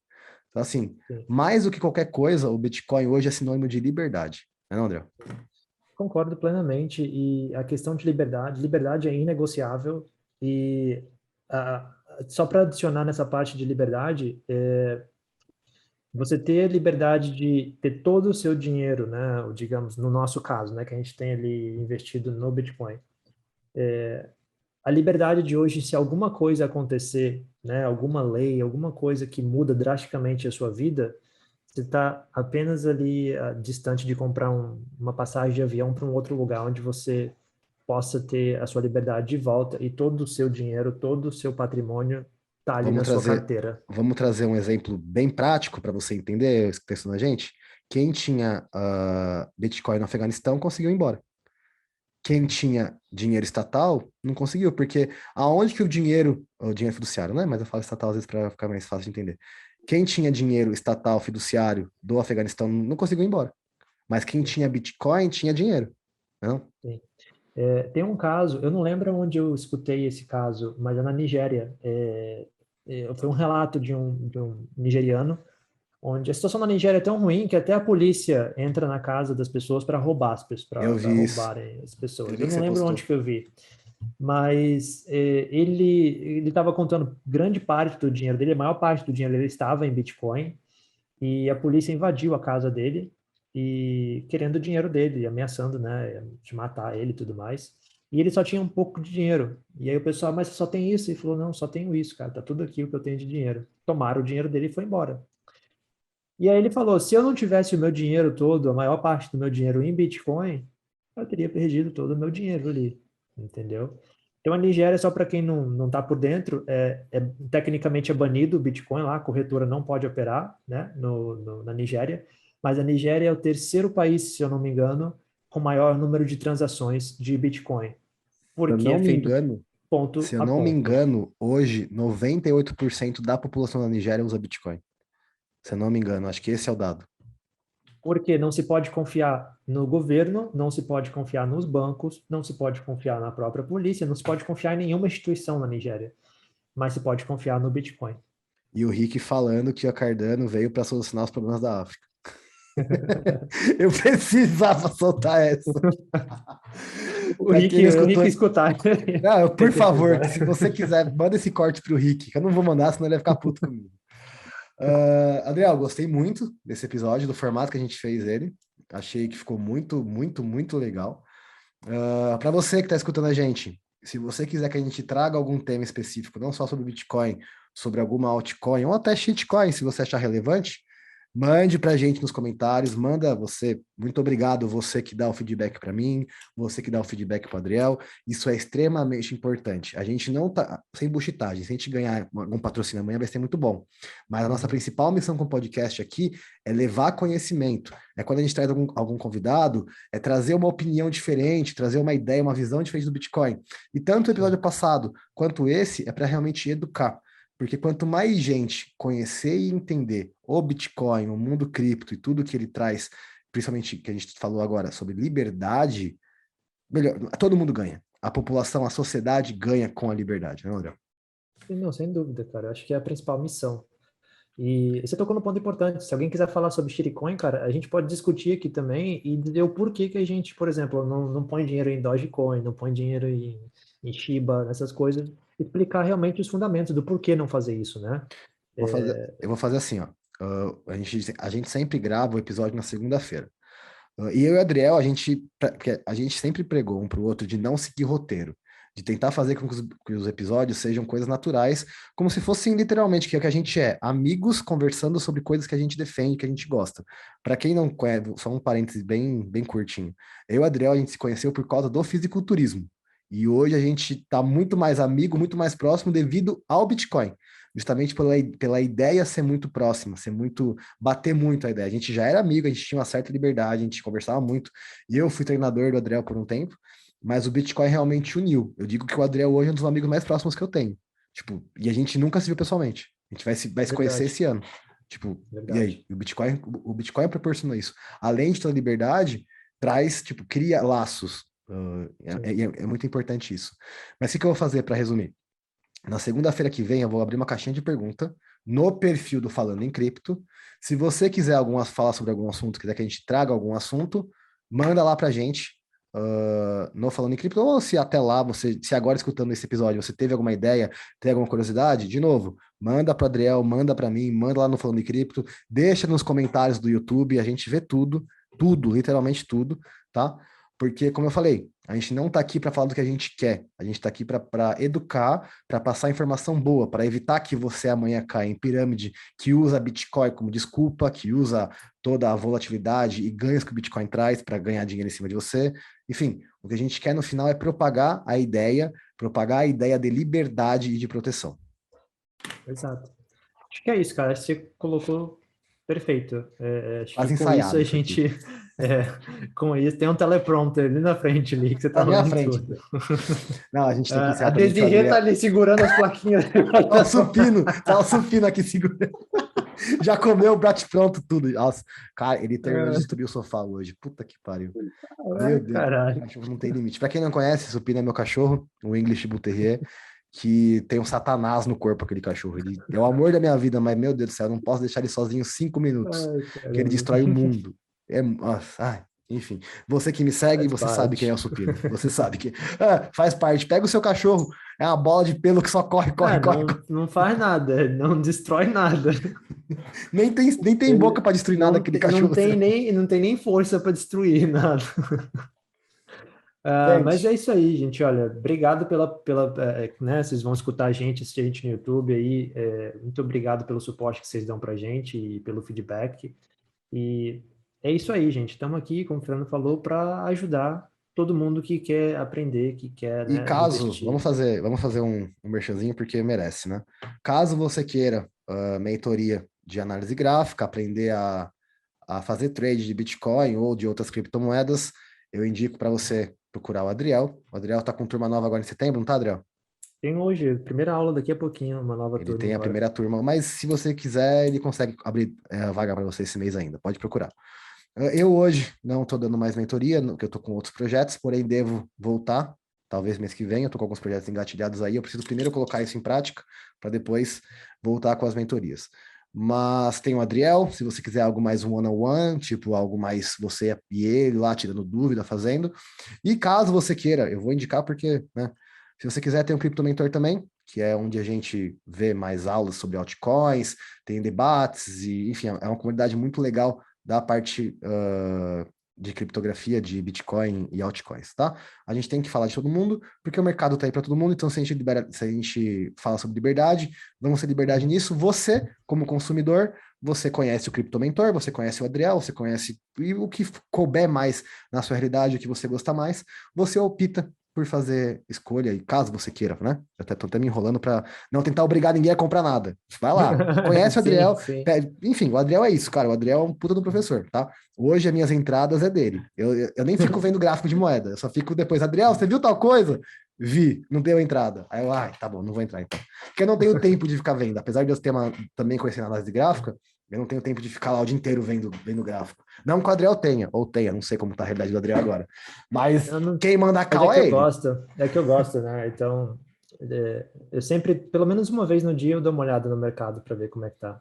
[SPEAKER 1] Então, assim,
[SPEAKER 2] sim.
[SPEAKER 1] mais do que qualquer coisa, o Bitcoin hoje é sinônimo de liberdade. Não é, não, André?
[SPEAKER 2] Concordo plenamente. E a questão de liberdade, liberdade é inegociável. E ah, só para adicionar nessa parte de liberdade, você ter liberdade de ter todo o seu dinheiro, né, ou digamos, no nosso caso, né, que a gente tem ali investido no Bitcoin. A liberdade de hoje, se alguma coisa acontecer, né, alguma lei, alguma coisa que muda drasticamente a sua vida, você está apenas ali distante de comprar uma passagem de avião para um outro lugar onde você possa ter a sua liberdade de volta e todo o seu dinheiro, todo o seu patrimônio está ali
[SPEAKER 1] Vamos
[SPEAKER 2] na sua
[SPEAKER 1] trazer,
[SPEAKER 2] carteira.
[SPEAKER 1] vamos trazer um exemplo bem prático para você entender isso que está ensinando a gente. Quem tinha Bitcoin no Afeganistão conseguiu ir embora. Quem tinha dinheiro estatal não conseguiu, porque aonde que o dinheiro fiduciário, né? Mas eu falo estatal às vezes para ficar mais fácil de entender. Quem tinha dinheiro estatal fiduciário do Afeganistão não conseguiu ir embora. Mas quem tinha Bitcoin tinha dinheiro, não?
[SPEAKER 2] Sim. Tem um caso, eu não lembro onde eu escutei esse caso, mas é na Nigéria. Foi um relato de um nigeriano, onde a situação na Nigéria é tão ruim que até a polícia entra na casa das pessoas para roubar
[SPEAKER 1] Eu
[SPEAKER 2] para
[SPEAKER 1] vi isso.
[SPEAKER 2] roubarem as
[SPEAKER 1] Eu
[SPEAKER 2] pessoas.
[SPEAKER 1] vi
[SPEAKER 2] Eu
[SPEAKER 1] que
[SPEAKER 2] não
[SPEAKER 1] você
[SPEAKER 2] lembro onde
[SPEAKER 1] postou.
[SPEAKER 2] que eu vi, mas ele estava contando grande parte do dinheiro dele, a maior parte do dinheiro dele estava em Bitcoin, e a polícia invadiu a casa dele e querendo o dinheiro dele, ameaçando, né, de matar ele e tudo mais. E ele só tinha um pouco de dinheiro. E aí o pessoal, mas você só tem isso? Ele falou, não, só tenho isso, cara, tá tudo aqui o que eu tenho de dinheiro. Tomaram o dinheiro dele e foi embora. E aí ele falou, se eu não tivesse o meu dinheiro todo, a maior parte do meu dinheiro em Bitcoin, eu teria perdido todo o meu dinheiro ali, entendeu? Então a Nigéria, só para quem não está por dentro, tecnicamente é banido o Bitcoin lá, a corretora não pode operar, né, na Nigéria, mas a Nigéria é o terceiro país, se eu não me engano, com maior número de transações de Bitcoin,
[SPEAKER 1] Se eu
[SPEAKER 2] porque
[SPEAKER 1] não
[SPEAKER 2] é
[SPEAKER 1] me
[SPEAKER 2] feito
[SPEAKER 1] engano,
[SPEAKER 2] ponto
[SPEAKER 1] se eu
[SPEAKER 2] a
[SPEAKER 1] não me
[SPEAKER 2] ponto.
[SPEAKER 1] engano, hoje 98% da população da Nigéria usa Bitcoin. Se eu não me engano, acho que esse é o dado.
[SPEAKER 2] Porque não se pode confiar no governo, não se pode confiar nos bancos, não se pode confiar na própria polícia, não se pode confiar em nenhuma instituição na Nigéria, mas se pode confiar no Bitcoin.
[SPEAKER 1] E o Rick falando que a Cardano veio para solucionar os problemas da África. Eu precisava soltar essa.
[SPEAKER 2] O
[SPEAKER 1] Para quem não
[SPEAKER 2] O Rick
[SPEAKER 1] escutou,
[SPEAKER 2] escutar
[SPEAKER 1] por
[SPEAKER 2] esse
[SPEAKER 1] favor, se
[SPEAKER 2] episódio.
[SPEAKER 1] você quiser, manda esse corte pro Rick, que eu não vou mandar, senão ele vai ficar puto comigo. Adriel, gostei muito desse episódio, do formato que a gente fez ele. Achei que ficou muito, muito, muito legal. Para você que está escutando a gente, se você quiser que a gente traga algum tema específico, não só sobre Bitcoin, sobre alguma altcoin ou até shitcoin, se você achar relevante, mande para a gente nos comentários, manda você. Muito obrigado, você que dá o feedback para mim, você que dá o feedback para o Adriel. Isso é extremamente importante. A gente não tá sem buchitagem. Se a gente ganhar um patrocínio amanhã, vai ser muito bom. Mas a nossa
[SPEAKER 2] Uhum.
[SPEAKER 1] principal missão com o podcast aqui é levar conhecimento. É quando a gente traz algum convidado, é trazer uma opinião diferente, trazer uma ideia, uma visão diferente do Bitcoin. E tanto o
[SPEAKER 2] Sim.
[SPEAKER 1] episódio passado quanto esse é para realmente educar. Porque quanto mais gente conhecer e entender o Bitcoin, o mundo cripto e tudo que ele traz, principalmente que a gente falou agora sobre liberdade, melhor, todo mundo ganha. A população, a sociedade ganha com a liberdade, né, André?
[SPEAKER 2] Não, sem dúvida, cara. Eu acho que é a principal missão. E você tocou no ponto importante. Se alguém quiser falar sobre shitcoin, cara, a gente pode discutir aqui também e dizer o porquê que a gente, por exemplo, não põe dinheiro em Dogecoin, não põe dinheiro em Shiba, nessas coisas. Explicar realmente os fundamentos do porquê não fazer isso, né?
[SPEAKER 1] Eu vou fazer assim, ó. A gente sempre grava o episódio na segunda-feira. E eu e o Adriel, porque a gente sempre pregou um para o outro de não seguir roteiro, de tentar fazer com que os episódios sejam coisas naturais, como se fossem literalmente, que é o que a gente é, amigos conversando sobre coisas que a gente defende, que a gente gosta. Para quem não conhece, só um parênteses bem, bem curtinho. Eu e o Adriel, a gente se conheceu por causa do fisiculturismo. E hoje a gente está muito mais amigo, muito mais próximo devido ao Bitcoin. Justamente pela ideia ser muito próxima, ser muito bater muito a ideia. A gente já era amigo, a gente tinha uma certa liberdade, a gente conversava muito. E eu fui treinador do Adriel por um tempo, mas o Bitcoin realmente uniu. Eu digo que o Adriel hoje é um dos amigos mais próximos que eu tenho. Tipo, e a gente nunca se viu pessoalmente. A gente vai se conhecer
[SPEAKER 2] Verdade,
[SPEAKER 1] esse ano. Tipo, e aí?
[SPEAKER 2] verdade.
[SPEAKER 1] O Bitcoin proporciona isso. Além de toda a liberdade, traz, tipo, cria laços.
[SPEAKER 2] Sim.
[SPEAKER 1] É muito importante isso. Mas o que eu vou fazer para resumir? Na segunda-feira que vem, eu vou abrir uma caixinha de pergunta no perfil do Falando em Cripto. Se você quiser falar sobre algum assunto, quiser que a gente traga algum assunto, manda lá pra gente. no Falando em Cripto, ou se até lá, se agora escutando esse episódio, você teve alguma ideia, tem alguma curiosidade, de novo, manda para Adriel, manda para mim, manda lá no Falando em Cripto, deixa nos comentários do YouTube, a gente vê tudo, tudo, literalmente tudo, tá? Porque, como eu falei, a gente não está aqui para falar do que a gente quer, a gente está aqui para educar, para passar informação boa, para evitar que você amanhã caia em pirâmide que usa Bitcoin como desculpa, que usa toda a volatilidade e ganhos que o Bitcoin traz para ganhar dinheiro em cima de você. Enfim, o que a gente quer no final é propagar a ideia de liberdade e de proteção.
[SPEAKER 2] Exato. Acho que é isso, cara. Você colocou perfeito. Acho
[SPEAKER 1] Quase
[SPEAKER 2] que com isso
[SPEAKER 1] ensaiado
[SPEAKER 2] a
[SPEAKER 1] isso aqui.
[SPEAKER 2] gente. Com isso, tem um teleprompter ali na frente ali que você
[SPEAKER 1] Na
[SPEAKER 2] tá
[SPEAKER 1] minha
[SPEAKER 2] lendo
[SPEAKER 1] frente.
[SPEAKER 2] tudo.
[SPEAKER 1] Não, a gente tem que
[SPEAKER 2] A
[SPEAKER 1] encerrar também que o
[SPEAKER 2] Desirê tá
[SPEAKER 1] Adriel...
[SPEAKER 2] ali segurando as plaquinhas.
[SPEAKER 1] Ó, o supino aqui segurando. Já comeu o bate pronto tudo. Nossa, cara, ele terminou de destruir o sofá hoje. Puta que pariu. Meu
[SPEAKER 2] Ai,
[SPEAKER 1] Deus,
[SPEAKER 2] caralho.
[SPEAKER 1] cachorro não tem limite. Pra quem não conhece, Supino é meu cachorro, o English Bull Terrier, que tem um satanás no corpo, aquele cachorro. Ele é o amor da minha vida, mas, meu Deus do céu, eu não posso deixar ele sozinho 5 minutos,
[SPEAKER 2] Ai,
[SPEAKER 1] que ele
[SPEAKER 2] caramba.
[SPEAKER 1] destrói o mundo. Nossa, enfim. Você que me segue,
[SPEAKER 2] Faz
[SPEAKER 1] você sabe quem é o
[SPEAKER 2] parte.
[SPEAKER 1] Supino. Você sabe que faz parte. Pega o seu cachorro, é uma bola de pelo que só corre, corre, corre, corre.
[SPEAKER 2] Não faz nada, não destrói nada.
[SPEAKER 1] Nem tem boca
[SPEAKER 2] Ele
[SPEAKER 1] para destruir nada aquele cachorro seu.
[SPEAKER 2] não tem nem força para destruir nada. Mas
[SPEAKER 1] Gente,
[SPEAKER 2] é isso aí, gente. Olha, obrigado né? Vocês vão escutar a gente, assistir a gente no YouTube aí. Muito obrigado pelo suporte que vocês dão para a gente e pelo feedback. E é isso aí, gente. Estamos aqui, como o Fernando falou, para ajudar todo mundo que quer aprender, que quer,
[SPEAKER 1] e
[SPEAKER 2] né,
[SPEAKER 1] caso,
[SPEAKER 2] investir.
[SPEAKER 1] vamos fazer um merchanzinho porque merece, né? Caso você queira mentoria de análise gráfica, aprender a fazer trade de Bitcoin ou de outras criptomoedas, eu indico para você procurar o Adriel. O Adriel tá com turma nova agora em setembro, não tá, Adriel?
[SPEAKER 2] Tem hoje, primeira aula daqui a pouquinho, uma nova
[SPEAKER 1] Ele
[SPEAKER 2] turma
[SPEAKER 1] tem a
[SPEAKER 2] agora.
[SPEAKER 1] primeira turma, mas se você quiser, ele consegue abrir a vaga para você esse mês ainda. Pode procurar. Eu hoje não estou dando mais mentoria, porque eu estou com outros projetos, porém devo voltar, talvez mês que vem. Eu estou com alguns projetos engatilhados aí. Eu preciso primeiro colocar isso em prática para depois voltar com as mentorias. Mas tem o Adriel, se você quiser algo mais one-on-one, tipo algo mais você e ele lá tirando dúvida, fazendo. E caso você queira, eu vou indicar porque, né? Se você quiser, tem o Cripto Mentor também, que é onde a gente vê mais aulas sobre altcoins, tem debates, e enfim, é uma comunidade muito legal da parte de criptografia de Bitcoin e altcoins, tá? A gente tem que falar de todo mundo, porque o mercado tá aí para todo mundo, então se a gente fala sobre liberdade, vamos ter liberdade nisso. Você, como consumidor, você conhece o Cripto Mentor, você conhece o Adriel, você conhece o que couber mais na sua realidade, o que você gosta mais, você opta por fazer escolha, e caso você queira, né? Eu até tô até me enrolando para não tentar obrigar ninguém a comprar nada. Vai lá, conhece o
[SPEAKER 2] Sim,
[SPEAKER 1] Adriel,
[SPEAKER 2] sim.
[SPEAKER 1] enfim, o Adriel é isso, cara. O Adriel é um puta do professor, tá? Hoje as minhas entradas é dele. Eu nem fico vendo gráfico de moeda, eu só fico depois, Adriel, você viu tal coisa? Vi, não deu entrada. Aí eu, tá bom, não vou entrar então. Porque eu não tenho tempo de ficar vendo. Apesar de eu ter também conhecendo análise gráfica, eu não tenho tempo de ficar lá o dia inteiro vendo gráfico. Não que o Adriel tenha, não sei como tá a realidade do Adriel agora. Mas
[SPEAKER 2] Eu não-
[SPEAKER 1] quem manda a
[SPEAKER 2] Mas é
[SPEAKER 1] cal
[SPEAKER 2] que
[SPEAKER 1] é
[SPEAKER 2] eu
[SPEAKER 1] ele.
[SPEAKER 2] gosto, né? Então, eu sempre, pelo menos uma vez no dia, eu dou uma olhada no mercado para ver como é que tá.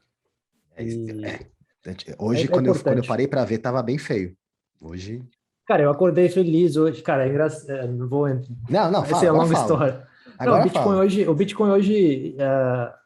[SPEAKER 1] É,
[SPEAKER 2] E
[SPEAKER 1] hoje,
[SPEAKER 2] é
[SPEAKER 1] quando eu
[SPEAKER 2] importante.
[SPEAKER 1] parei para ver, tava bem feio. Hoje.
[SPEAKER 2] Cara, eu acordei feliz hoje. Cara, é engraçado. Não vou.
[SPEAKER 1] Não, não,
[SPEAKER 2] Essa é
[SPEAKER 1] fala,
[SPEAKER 2] a
[SPEAKER 1] agora
[SPEAKER 2] longa
[SPEAKER 1] fala.
[SPEAKER 2] história. Não,
[SPEAKER 1] Agora fala.
[SPEAKER 2] O Bitcoin hoje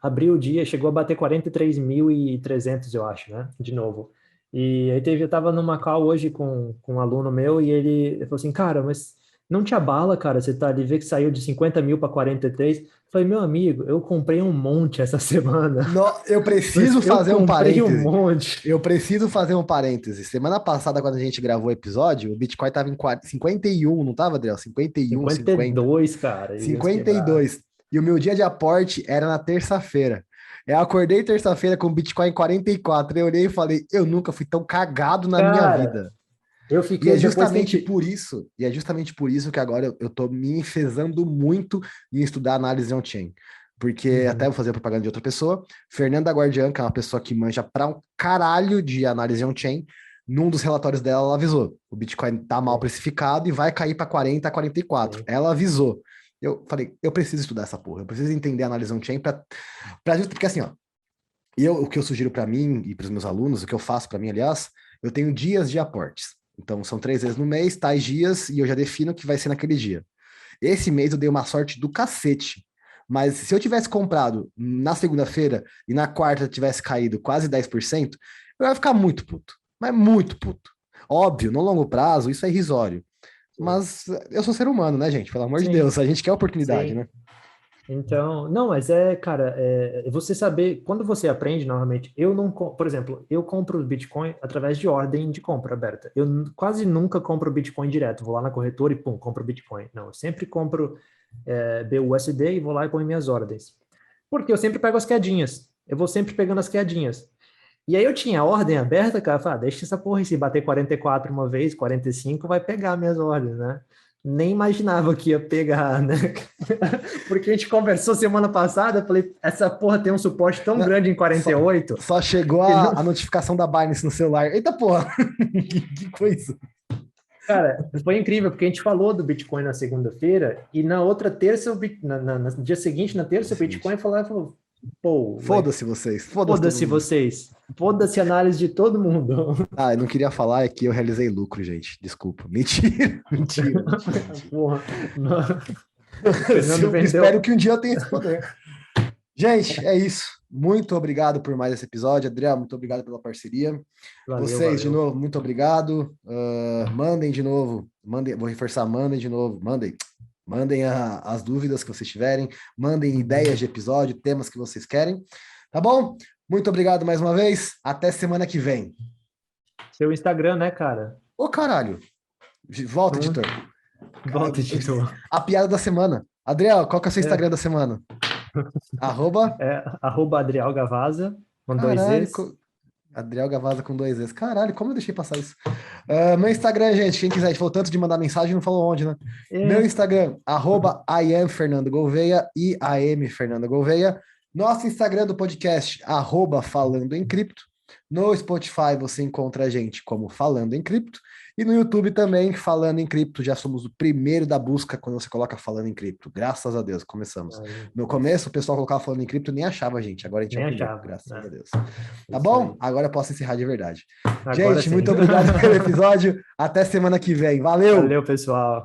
[SPEAKER 2] abriu o dia, chegou a bater 43.300, eu acho, né? De novo. E aí eu tava numa call hoje com um aluno meu e ele falou assim, cara, mas não te abala, cara, você tá ali, vê que saiu de 50 mil para 43. Eu falei, meu amigo, eu comprei um monte essa semana.
[SPEAKER 1] Eu preciso
[SPEAKER 2] Mas eu
[SPEAKER 1] fazer um
[SPEAKER 2] comprei um
[SPEAKER 1] parêntese.
[SPEAKER 2] monte.
[SPEAKER 1] Eu preciso fazer um parêntese. Semana passada, quando a gente gravou o episódio, o Bitcoin estava em 51, não estava, Adriel? 51, 50,
[SPEAKER 2] 52, cara, e uns quebrados.
[SPEAKER 1] 52. E o meu dia de aporte era na terça-feira. Eu acordei terça-feira com o Bitcoin em 44. Eu olhei e falei, eu nunca fui tão cagado na minha
[SPEAKER 2] Cara,
[SPEAKER 1] vida.
[SPEAKER 2] eu
[SPEAKER 1] E é
[SPEAKER 2] fiquei, depois que a
[SPEAKER 1] justamente
[SPEAKER 2] gente.
[SPEAKER 1] por isso, que agora eu tô me enfesando muito em estudar análise on-chain. Porque até vou
[SPEAKER 2] Uhum.
[SPEAKER 1] fazer a propaganda de outra pessoa, Fernanda Guardian, que é uma pessoa que manja pra um caralho de análise on-chain, num dos relatórios dela, ela avisou: o Bitcoin tá mal
[SPEAKER 2] Sim,
[SPEAKER 1] precificado e vai cair para 40, 44.
[SPEAKER 2] sim.
[SPEAKER 1] Ela avisou. Eu falei, eu preciso estudar essa porra, eu preciso entender a análise on-chain porque assim, ó, o que eu sugiro para mim e para os meus alunos, o que eu faço para mim, aliás, eu tenho dias de aportes. Então, são 3 vezes no mês, tais dias, e eu já defino que vai ser naquele dia. Esse mês eu dei uma sorte do cacete. Mas se eu tivesse comprado na segunda-feira e na quarta tivesse caído quase 10%, eu ia ficar muito puto. Mas muito puto. Óbvio, no longo prazo, isso é irrisório. Mas eu sou ser humano, né, gente? Pelo amor de
[SPEAKER 2] Sim,
[SPEAKER 1] Deus, a gente quer oportunidade,
[SPEAKER 2] sim.
[SPEAKER 1] né?
[SPEAKER 2] Então, não, mas cara, você saber, quando você aprende, novamente, eu não, por exemplo, eu compro o Bitcoin através de ordem de compra aberta. Eu quase nunca compro o Bitcoin direto, vou lá na corretora e pum, compro o Bitcoin. Não, eu sempre compro BUSD e vou lá e ponho minhas ordens. Porque eu sempre pego as quedinhas, eu vou sempre pegando as quedinhas. E aí eu tinha a ordem aberta, cara, falei, deixa essa porra aí, se bater 44 uma vez, 45, vai pegar minhas ordens, né? Nem imaginava que ia pegar, né? Porque a gente conversou semana passada, eu falei, essa porra tem um suporte tão
[SPEAKER 1] Não,
[SPEAKER 2] grande em
[SPEAKER 1] só,
[SPEAKER 2] 48,
[SPEAKER 1] só chegou
[SPEAKER 2] que não...
[SPEAKER 1] a notificação da Binance no celular. Eita porra! Que coisa!
[SPEAKER 2] Cara, foi incrível, porque a gente falou do Bitcoin na segunda-feira, e na outra terça, no dia seguinte, na terça, o Bitcoin falou, pô, mas
[SPEAKER 1] Foda-se vocês, foda-se todo
[SPEAKER 2] foda-se
[SPEAKER 1] mundo.
[SPEAKER 2] vocês, foda-se a análise de todo mundo.
[SPEAKER 1] Ah, eu não queria falar, é que eu realizei lucro, gente. Desculpa. Mentira, mentira, mentira, mentira.
[SPEAKER 2] Porra, Fernando
[SPEAKER 1] Espero
[SPEAKER 2] vendeu.
[SPEAKER 1] que um dia eu tenha esse poder. Gente, é isso. Muito obrigado por mais esse episódio. Adriano, muito obrigado pela parceria.
[SPEAKER 2] Valeu,
[SPEAKER 1] Vocês, de
[SPEAKER 2] valeu.
[SPEAKER 1] novo, muito obrigado. Mandem de novo. Mandem, vou reforçar, mandem de novo. Mandem. Mandem as dúvidas que vocês tiverem. Mandem ideias de episódio, temas que vocês querem. Tá bom? Muito obrigado mais uma vez. Até semana que vem.
[SPEAKER 2] Seu Instagram, né, cara?
[SPEAKER 1] Ô, caralho. Volta,
[SPEAKER 2] Não...
[SPEAKER 1] editor.
[SPEAKER 2] Volta, editor.
[SPEAKER 1] A piada da semana. Adriel, qual que é o seu
[SPEAKER 2] É,
[SPEAKER 1] Instagram da semana? Arroba.
[SPEAKER 2] Adriel Gavaza, com dois
[SPEAKER 1] Caralho.
[SPEAKER 2] Es.
[SPEAKER 1] Adriel Gavaza com 2 vezes. Caralho, como eu deixei passar isso? Meu Instagram, gente, quem quiser, a gente falou tanto de mandar mensagem, não falou onde, né? Meu
[SPEAKER 2] É,
[SPEAKER 1] Instagram, @IamFernandoGouveia, IAM Fernando Gouveia. Nosso Instagram do podcast, @Falando em Cripto. No Spotify você encontra a gente como Falando em Cripto. E no YouTube também, Falando em Cripto. Já somos o primeiro da busca quando você coloca Falando em Cripto. Graças a Deus, começamos.
[SPEAKER 2] aí,
[SPEAKER 1] No começo, o pessoal colocava Falando em Cripto e nem achava a gente. Agora a gente é
[SPEAKER 2] nem
[SPEAKER 1] o primeiro,
[SPEAKER 2] achava,
[SPEAKER 1] graças
[SPEAKER 2] né?
[SPEAKER 1] a Deus. Tá
[SPEAKER 2] Isso
[SPEAKER 1] bom?
[SPEAKER 2] aí.
[SPEAKER 1] Agora eu posso encerrar de verdade.
[SPEAKER 2] Agora
[SPEAKER 1] Gente,
[SPEAKER 2] sim.
[SPEAKER 1] muito obrigado pelo episódio. Até semana que vem. Valeu!
[SPEAKER 2] Valeu, pessoal.